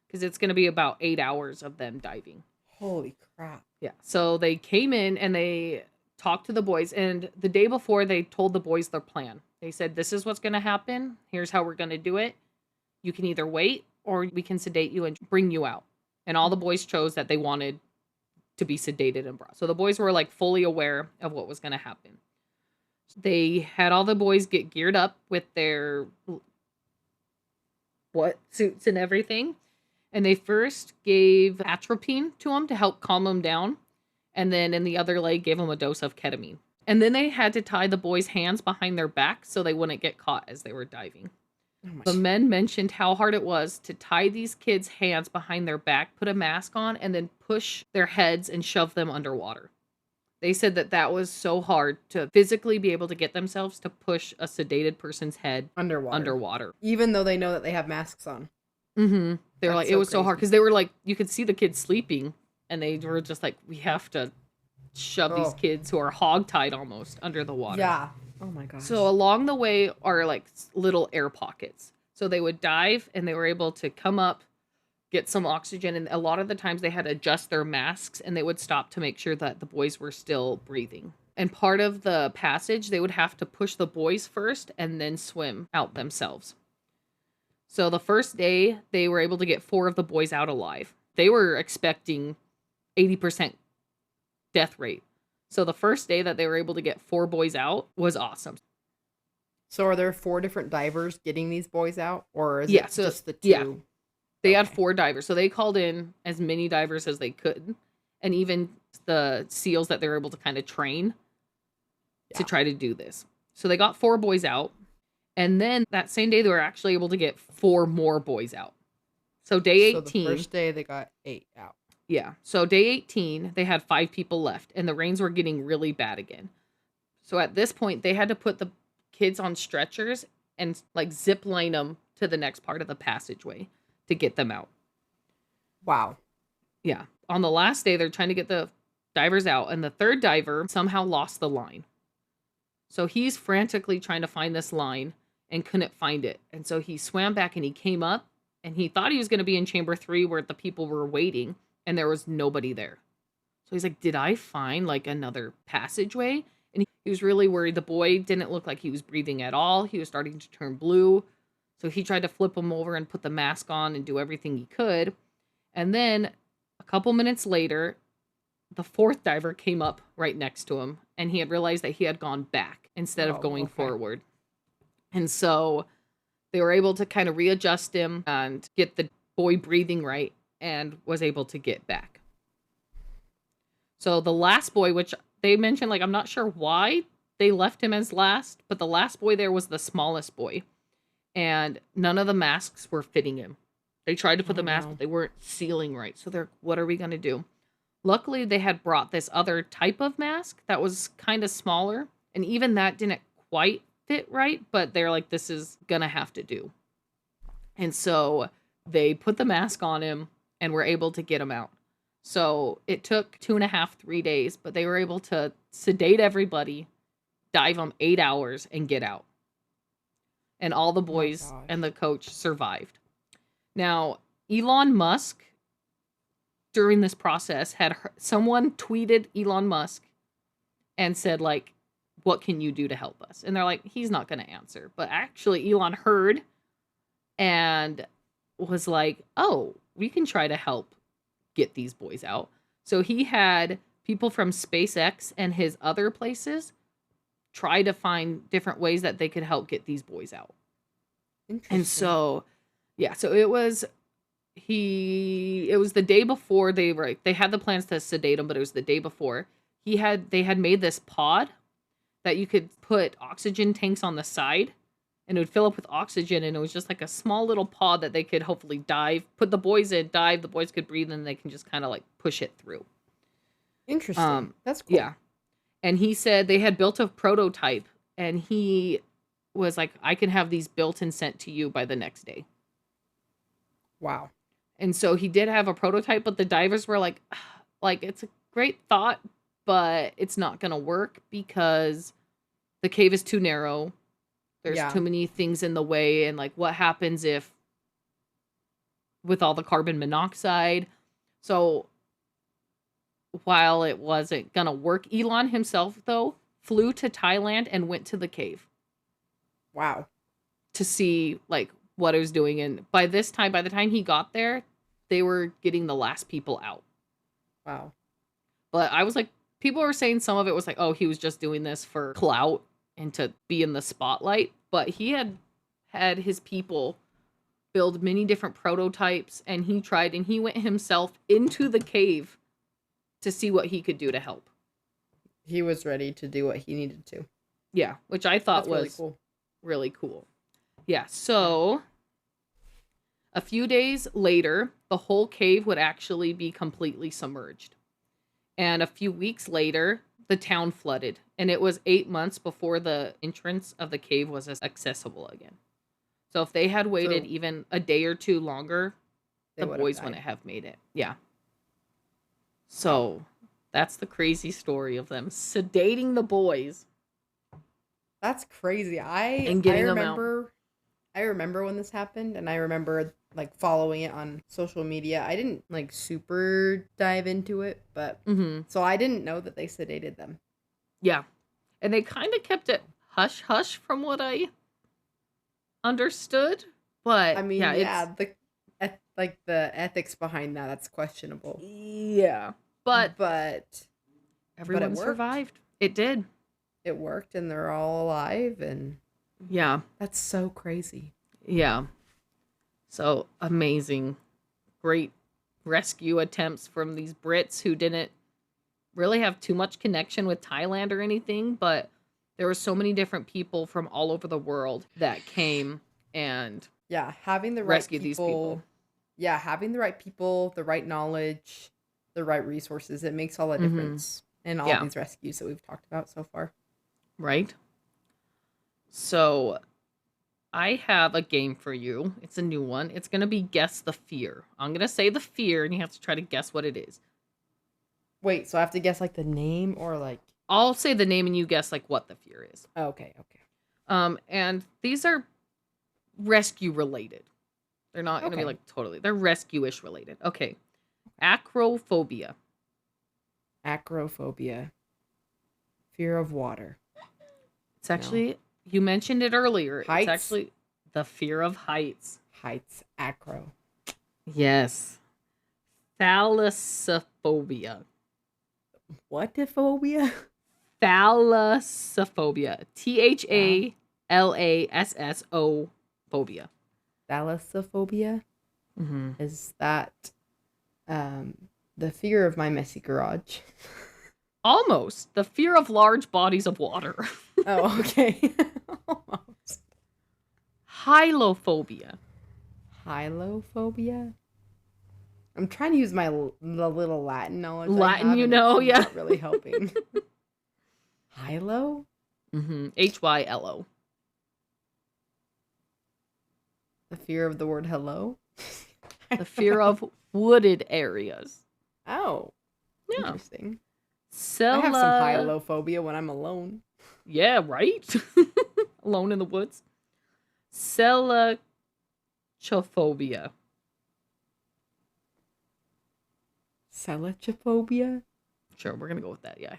Speaker 1: Because it's going to be about 8 hours of them diving.
Speaker 2: Holy crap.
Speaker 1: Yeah. So they came in and they talked to the boys. And the day before, they told the boys their plan. They said, this is what's going to happen. Here's how we're going to do it. You can either wait or we can sedate you and bring you out. And all the boys chose that they wanted to be sedated and brought. So the boys were like fully aware of what was going to happen. They had all the boys get geared up with their suits and everything. And they first gave atropine to them to help calm them down. And then in the other leg, gave them a dose of ketamine. And then they had to tie the boys' hands behind their back so they wouldn't get caught as they were diving. The men mentioned how hard it was to tie these kids' hands behind their back, put a mask on, and then push their heads and shove them underwater. They said that was so hard to physically be able to get themselves to push a sedated person's head underwater.
Speaker 2: Even though they know that they have masks on.
Speaker 1: Mm-hmm. They're like, it was so hard because they were like, you could see the kids sleeping and they were just like, we have to shove these kids who are hogtied almost under the water.
Speaker 2: Yeah. Oh my gosh.
Speaker 1: So along the way are like little air pockets. So they would dive and they were able to come up, get some oxygen. And a lot of the times they had to adjust their masks and they would stop to make sure that the boys were still breathing. And part of the passage, they would have to push the boys first and then swim out themselves. So the first day they were able to get 4 of the boys out alive. They were expecting 80% death rate. So the first day that they were able to get 4 boys out was awesome.
Speaker 2: So are there 4 different divers getting these boys out? Or is it just the 2?
Speaker 1: Yeah. They had 4 divers. So they called in as many divers as they could. And even the SEALs that they were able to kind of train to try to do this. So they got 4 boys out. And then that same day, they were actually able to get 4 more boys out. So day 18.
Speaker 2: So the first day, they got 8 out.
Speaker 1: Yeah. So day 18, they had 5 people left, and the rains were getting really bad again. So at this point, they had to put the kids on stretchers and like zip line them to the next part of the passageway to get them out.
Speaker 2: Wow.
Speaker 1: Yeah. On the last day, they're trying to get the divers out, and the third diver somehow lost the line. So he's frantically trying to find this line and couldn't find it. And so he swam back and he came up, and he thought he was going to be in chamber 3 where the people were waiting. And there was nobody there. So he's like, did I find like another passageway? And he was really worried. The boy didn't look like he was breathing at all. He was starting to turn blue. So he tried to flip him over and put the mask on and do everything he could. And then a couple minutes later, the 4th diver came up right next to him. And he had realized that he had gone back instead of going forward. And so they were able to kind of readjust him and get the boy breathing right. And was able to get back. So the last boy, which they mentioned, like, I'm not sure why they left him as last, but the last boy there was the smallest boy. And none of the masks were fitting him. They tried to put the mask, but they weren't sealing right. So they're, what are we going to do? Luckily, they had brought this other type of mask that was kind of smaller. And even that didn't quite fit right, but they're like, this is going to have to do. And so they put the mask on him and were able to get him out. So it took 2.5, 3 days, but they were able to sedate everybody, dive them 8 hours, and get out. And all the boys and the coach survived. Now, Elon Musk, during this process, someone tweeted Elon Musk and said, like, what can you do to help us? And they're like, he's not going to answer. But actually, Elon heard and was like, oh, we can try to help get these boys out. So he had people from SpaceX and his other places try to find different ways that they could help get these boys out. And so, yeah, so it was it was the day before they had the plans to sedate him, but it was the day before. They had made this pod that you could put oxygen tanks on the side and it would fill up with oxygen, and it was just like a small little pod that they could hopefully put the boys in, dive, the boys could breathe, and they can just kind of like push it through.
Speaker 2: Interesting. That's cool.
Speaker 1: Yeah. And he said they had built a prototype, and he was like, I can have these built and sent to you by the next day.
Speaker 2: Wow.
Speaker 1: And so he did have a prototype, but the divers were like, it's a great thought, but it's not going to work because the cave is too narrow. There's too many things in the way. And like, what happens if with all the carbon monoxide? So while it wasn't going to work, Elon himself, though, flew to Thailand and went to the cave.
Speaker 2: Wow.
Speaker 1: To see like what it was doing. And by the time he got there, they were getting the last people out.
Speaker 2: Wow.
Speaker 1: But I was like, people were saying some of it was like, oh, he was just doing this for clout and to be in the spotlight. But he had his people build many different prototypes, and he went himself into the cave to see what he could do to help.
Speaker 2: He was ready to do what he needed to.
Speaker 1: Yeah, which I thought was really cool. Yeah, so a few days later, the whole cave would actually be completely submerged. And a few weeks later, the town flooded. And it was 8 months before the entrance of the cave was accessible again. So if they had waited even a day or two longer, the boys wouldn't have made it. Yeah. So that's the crazy story of them sedating the boys.
Speaker 2: That's crazy.
Speaker 1: And getting them out.
Speaker 2: I remember when this happened, and I remember like following it on social media. I didn't like super dive into it, but so I didn't know that they sedated them.
Speaker 1: Yeah. And they kind of kept it hush hush from what I understood, but
Speaker 2: I mean, the ethics behind that's questionable.
Speaker 1: Yeah. But everyone survived. It did.
Speaker 2: It worked, and they're all alive, and
Speaker 1: yeah.
Speaker 2: That's so crazy.
Speaker 1: Yeah. So amazing. Great rescue attempts from these Brits who didn't really have too much connection with Thailand or anything, but there were so many different people from all over the world that came and
Speaker 2: having the right
Speaker 1: rescued these people.
Speaker 2: Yeah, having the right people, the right knowledge, the right resources, it makes all the difference in all these rescues that we've talked about so far.
Speaker 1: Right? So I have a game for you. It's a new one. It's going to be Guess the Fear. I'm going to say the fear, and you have to try to guess what it is.
Speaker 2: Wait, so I have to guess like the name or like...
Speaker 1: I'll say the name and you guess like what the fear is.
Speaker 2: Okay.
Speaker 1: And these are rescue related. They're not going to be like totally... They're rescue-ish related. Okay. Acrophobia.
Speaker 2: Acrophobia. Fear of water.
Speaker 1: It's actually... No. You mentioned it earlier.
Speaker 2: Heights?
Speaker 1: It's actually the fear of heights.
Speaker 2: Heights. Acro.
Speaker 1: Yes. Thalassophobia.
Speaker 2: What phobia?
Speaker 1: Thalassophobia. Thalassso phobia.
Speaker 2: Thalassophobia?
Speaker 1: Mm-hmm.
Speaker 2: Is that the fear of my messy garage?
Speaker 1: Almost. The fear of large bodies of water.
Speaker 2: Oh, okay. Almost.
Speaker 1: Hylophobia.
Speaker 2: Hylophobia? I'm trying to use the little Latin knowledge.
Speaker 1: Latin,
Speaker 2: it's not really helping. Hylo?
Speaker 1: Mm-hmm. Hylo.
Speaker 2: The fear of the word hello?
Speaker 1: The fear of wooded areas.
Speaker 2: Oh.
Speaker 1: Yeah.
Speaker 2: Interesting. I have some hylophobia when I'm alone.
Speaker 1: Yeah, right? Alone in the woods. Selachophobia.
Speaker 2: Selachophobia?
Speaker 1: Sure, we're gonna go with that, yeah.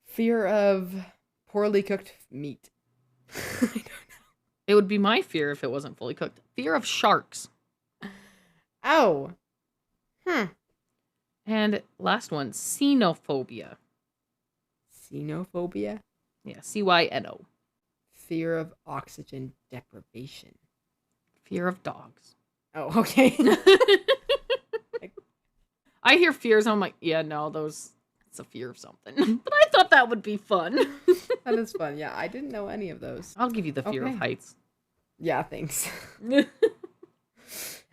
Speaker 2: Fear of poorly cooked meat. I don't know.
Speaker 1: It would be my fear if it wasn't fully cooked. Fear of sharks.
Speaker 2: Oh.
Speaker 1: And last one, xenophobia.
Speaker 2: Xenophobia?
Speaker 1: Yeah, Cyno.
Speaker 2: Fear of oxygen deprivation.
Speaker 1: Fear of dogs.
Speaker 2: Oh, okay.
Speaker 1: I hear fears, I'm like, yeah, no, it's a fear of something. But I thought that would be fun.
Speaker 2: That is fun. Yeah, I didn't know any of those.
Speaker 1: I'll give you the fear of
Speaker 2: Okay.
Speaker 1: heights.
Speaker 2: Yeah, thanks.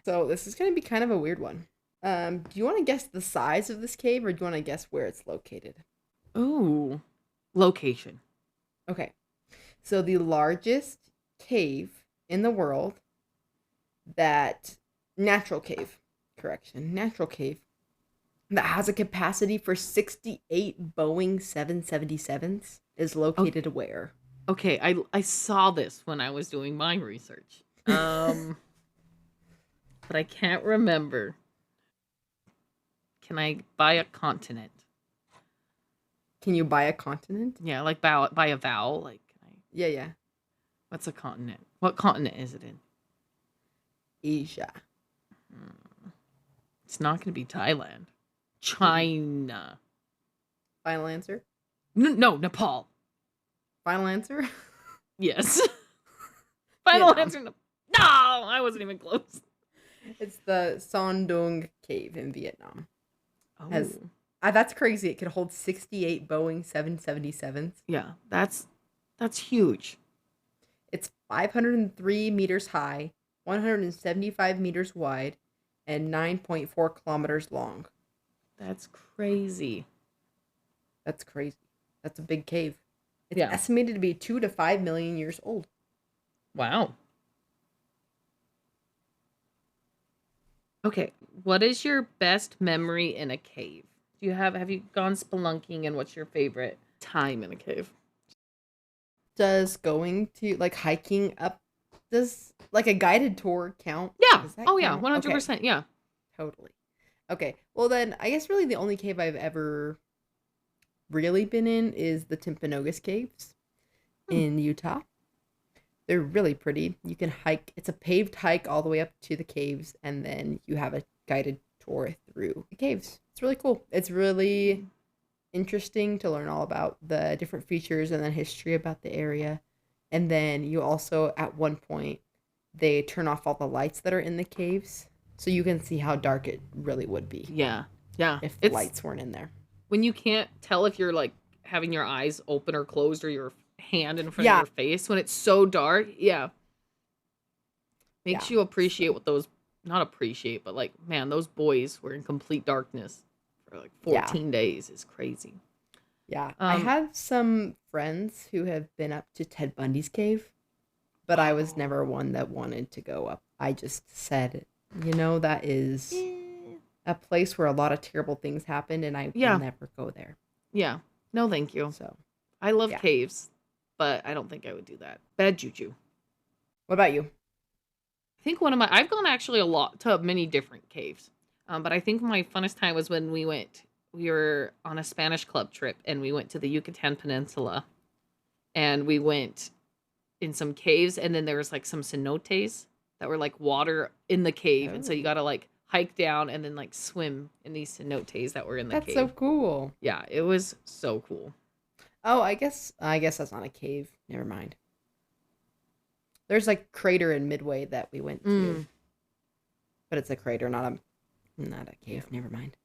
Speaker 2: So this is going to be kind of a weird one. Do you want to guess the size of this cave, or do you want to guess where it's located?
Speaker 1: Ooh. Location.
Speaker 2: Okay. So the largest cave in the world natural cave that has a capacity for 68 Boeing 777s is located where?
Speaker 1: Okay, I saw this when I was doing my research. But I can't remember. Can I buy a continent?
Speaker 2: Can you buy a continent?
Speaker 1: Yeah, like buy a vowel. Like, can I?
Speaker 2: Yeah.
Speaker 1: What's a continent? What continent is it in?
Speaker 2: Asia.
Speaker 1: It's not going to be Thailand. China.
Speaker 2: Final answer?
Speaker 1: No, Nepal.
Speaker 2: Final answer?
Speaker 1: Yes. Final
Speaker 2: Vietnam.
Speaker 1: answer. No, I wasn't even close.
Speaker 2: It's the Son Doong Cave in Vietnam.
Speaker 1: Oh.
Speaker 2: That's crazy. It could hold 68 Boeing 777s.
Speaker 1: Yeah, that's huge.
Speaker 2: It's 503 meters high, 175 meters wide, and 9.4 kilometers long.
Speaker 1: That's crazy.
Speaker 2: That's crazy. That's a big cave. It's
Speaker 1: Yeah.
Speaker 2: estimated to be 2 to 5 million years old.
Speaker 1: Wow. Okay, what is your best memory in a cave? Have you gone spelunking, and what's your favorite time in a cave?
Speaker 2: Does going to hiking up, does a guided tour count?
Speaker 1: Yeah.
Speaker 2: Does that
Speaker 1: Oh yeah,
Speaker 2: count?
Speaker 1: 100%.
Speaker 2: Okay,
Speaker 1: Yeah.
Speaker 2: totally. Okay. Well then, I guess really the only cave I've ever really been in is the Timpanogos Caves in Utah. They're really pretty. You can hike. It's a paved hike all the way up to the caves, and then you have a guided tour through the caves. It's really cool. It's really interesting to learn all about the different features and then history about the area. And then you also, at one point, they turn off all the lights that are in the caves, so you can see how dark it really would be.
Speaker 1: Yeah.
Speaker 2: If the lights weren't in there.
Speaker 1: When you can't tell if you're like having your eyes open or closed, or your hand in front of your face when it's so dark. Yeah. Makes you appreciate what not appreciate, but like, man, those boys were in complete darkness for like 14 days is crazy.
Speaker 2: Yeah. I have some friends who have been up to Ted Bundy's cave, but I was never one that wanted to go up. I just said, that is a place where a lot of terrible things happened, and I will never go there.
Speaker 1: Yeah. No, thank you.
Speaker 2: So
Speaker 1: I love caves, but I don't think I would do that. Bad juju.
Speaker 2: What about you?
Speaker 1: I think I've gone actually a lot to many different caves. But I think my funnest time was when we were on a Spanish club trip, and we went to the Yucatan Peninsula, and we went in some caves, and then there was like some cenotes that were like water in the cave. And so you got to like hike down and then like swim in these cenotes that were in the cave.
Speaker 2: That's so cool.
Speaker 1: Yeah, it was so cool.
Speaker 2: Oh, I guess that's not a cave. Never mind. There's like crater in Midway that we went to. But it's a crater, not a cave. Never mind.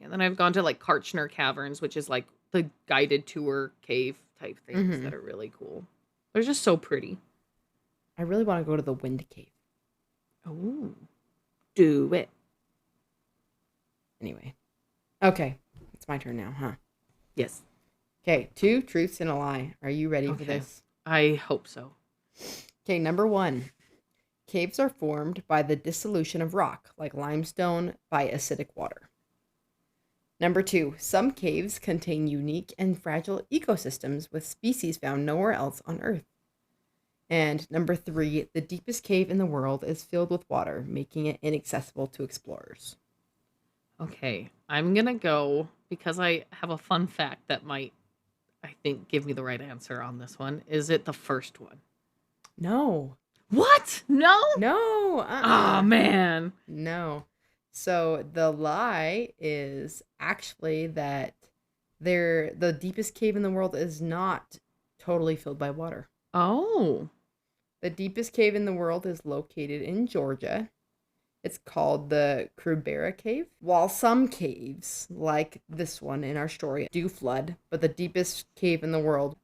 Speaker 1: And then I've gone to like Karchner Caverns, which is like the guided tour cave type things that are really cool. They're just so pretty.
Speaker 2: I really want to go to the Wind Cave.
Speaker 1: Oh, do it.
Speaker 2: Anyway. Okay. It's my turn now, huh?
Speaker 1: Yes.
Speaker 2: Okay. 2 truths and a lie. Are you ready for this?
Speaker 1: I hope so.
Speaker 2: Okay. Number 1. Caves are formed by the dissolution of rock, like limestone, by acidic water. Number 2. Some caves contain unique and fragile ecosystems with species found nowhere else on Earth. And number 3, the deepest cave in the world is filled with water, making it inaccessible to explorers.
Speaker 1: Okay, I'm going to go, because I have a fun fact that might, I think, give me the right answer on this one. Is it the first one?
Speaker 2: No.
Speaker 1: What? No?
Speaker 2: No.
Speaker 1: Oh, man.
Speaker 2: No. So the lie is actually that the deepest cave in the world is not totally filled by water.
Speaker 1: Oh.
Speaker 2: The deepest cave in the world is located in Georgia. It's called the Krubera Cave. While some caves, like this one in our story, do flood, but the deepest cave in the world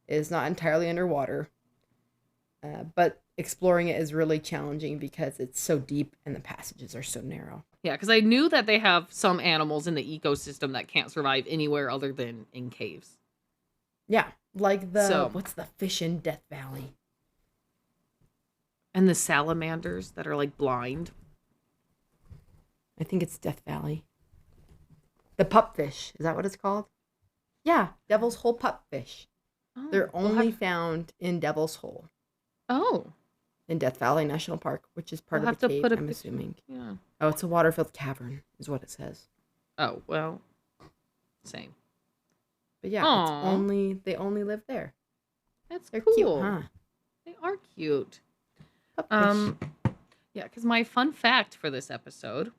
Speaker 2: is not entirely underwater. But exploring it is really challenging because it's so deep and the passages are so narrow.
Speaker 1: Yeah, because I knew that they have some animals in the ecosystem that can't survive anywhere other than in caves.
Speaker 2: Yeah, like what's the fish in Death Valley?
Speaker 1: And the salamanders that are like blind.
Speaker 2: I think it's Death Valley. The pupfish, is that what it's called? Yeah, Devil's Hole pupfish.
Speaker 1: Oh,
Speaker 2: They're only found in Devil's Hole.
Speaker 1: Oh.
Speaker 2: In Death Valley National Park, which is part of the cave, I'm assuming.
Speaker 1: Yeah.
Speaker 2: Oh, it's a water-filled cavern, is what it says.
Speaker 1: Oh, well, same.
Speaker 2: But yeah, they only live there.
Speaker 1: They're
Speaker 2: cool.
Speaker 1: Cute,
Speaker 2: Huh?
Speaker 1: They are cute.
Speaker 2: Pupfish.
Speaker 1: Yeah, because my fun fact for this episode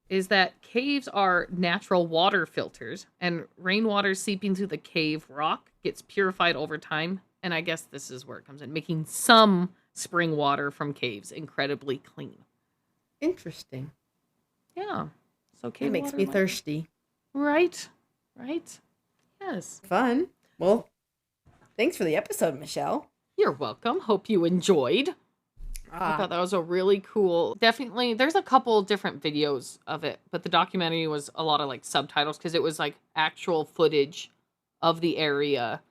Speaker 1: is that caves are natural water filters, and rainwater seeping through the cave rock gets purified over time. And I guess this is where it comes in, making some spring water from caves incredibly clean.
Speaker 2: Interesting.
Speaker 1: Yeah. So cave
Speaker 2: It makes me thirsty.
Speaker 1: Right. Right. Yes.
Speaker 2: Fun. Well, thanks for the episode, Michelle.
Speaker 1: You're welcome. Hope you enjoyed. I thought that was a really cool. Definitely, there's a couple different videos of it, but the documentary was a lot of like subtitles because it was like actual footage of the area,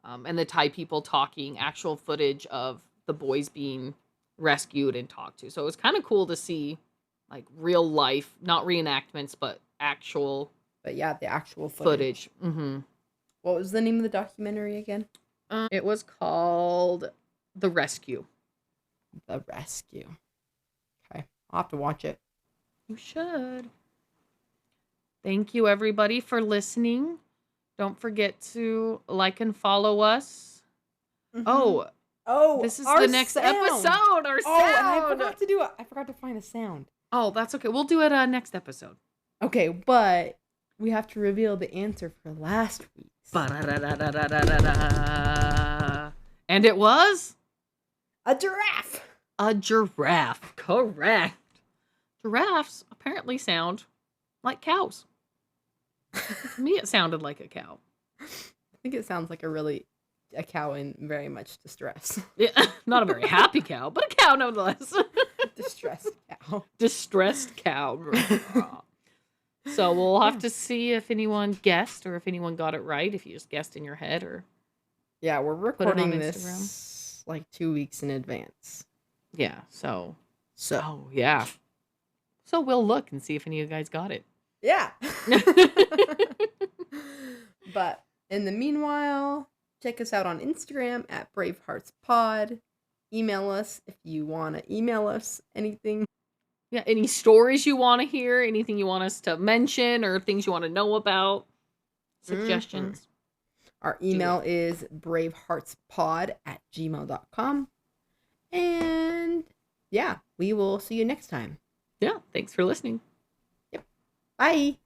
Speaker 1: and the Thai people talking, actual footage of the boys being rescued and talked to. So it was kind of cool to see like real life, not reenactments, but actual.
Speaker 2: But yeah, the actual footage.
Speaker 1: Mm-hmm.
Speaker 2: What was the name of the documentary again?
Speaker 1: It was called The Rescue.
Speaker 2: The Rescue. Okay. I'll have to watch it.
Speaker 1: You should. Thank you, everybody, for listening. Don't forget to like and follow us. Mm-hmm. Oh, this is the next episode. Our sound.
Speaker 2: And I forgot to do it. I forgot to find a sound.
Speaker 1: Oh, that's okay. We'll do it next episode.
Speaker 2: Okay, but we have to reveal the answer for last week's.
Speaker 1: And it was?
Speaker 2: A giraffe.
Speaker 1: A giraffe. Correct. Giraffes apparently sound like cows. To me, it sounded like a cow.
Speaker 2: I think it sounds like a cow in very much distress.
Speaker 1: Yeah, not a very happy cow, but a cow nonetheless.
Speaker 2: Distressed cow.
Speaker 1: Distressed cow. So we'll have to see if anyone guessed or if anyone got it right. If you just guessed in your head or.
Speaker 2: Yeah, we're recording this like 2 weeks in advance.
Speaker 1: Yeah, so yeah. So we'll look and see if any of you guys got it.
Speaker 2: Yeah. But in the meanwhile, check us out on Instagram at BraveHeartsPod. Email us if you want to email us anything.
Speaker 1: Yeah, any stories you want to hear, anything you want us to mention, or things you want to know about, suggestions.
Speaker 2: Mm-hmm. Our email is braveheartspod@gmail.com. And yeah, we will see you next time.
Speaker 1: Yeah, thanks for listening.
Speaker 2: Yep. Bye.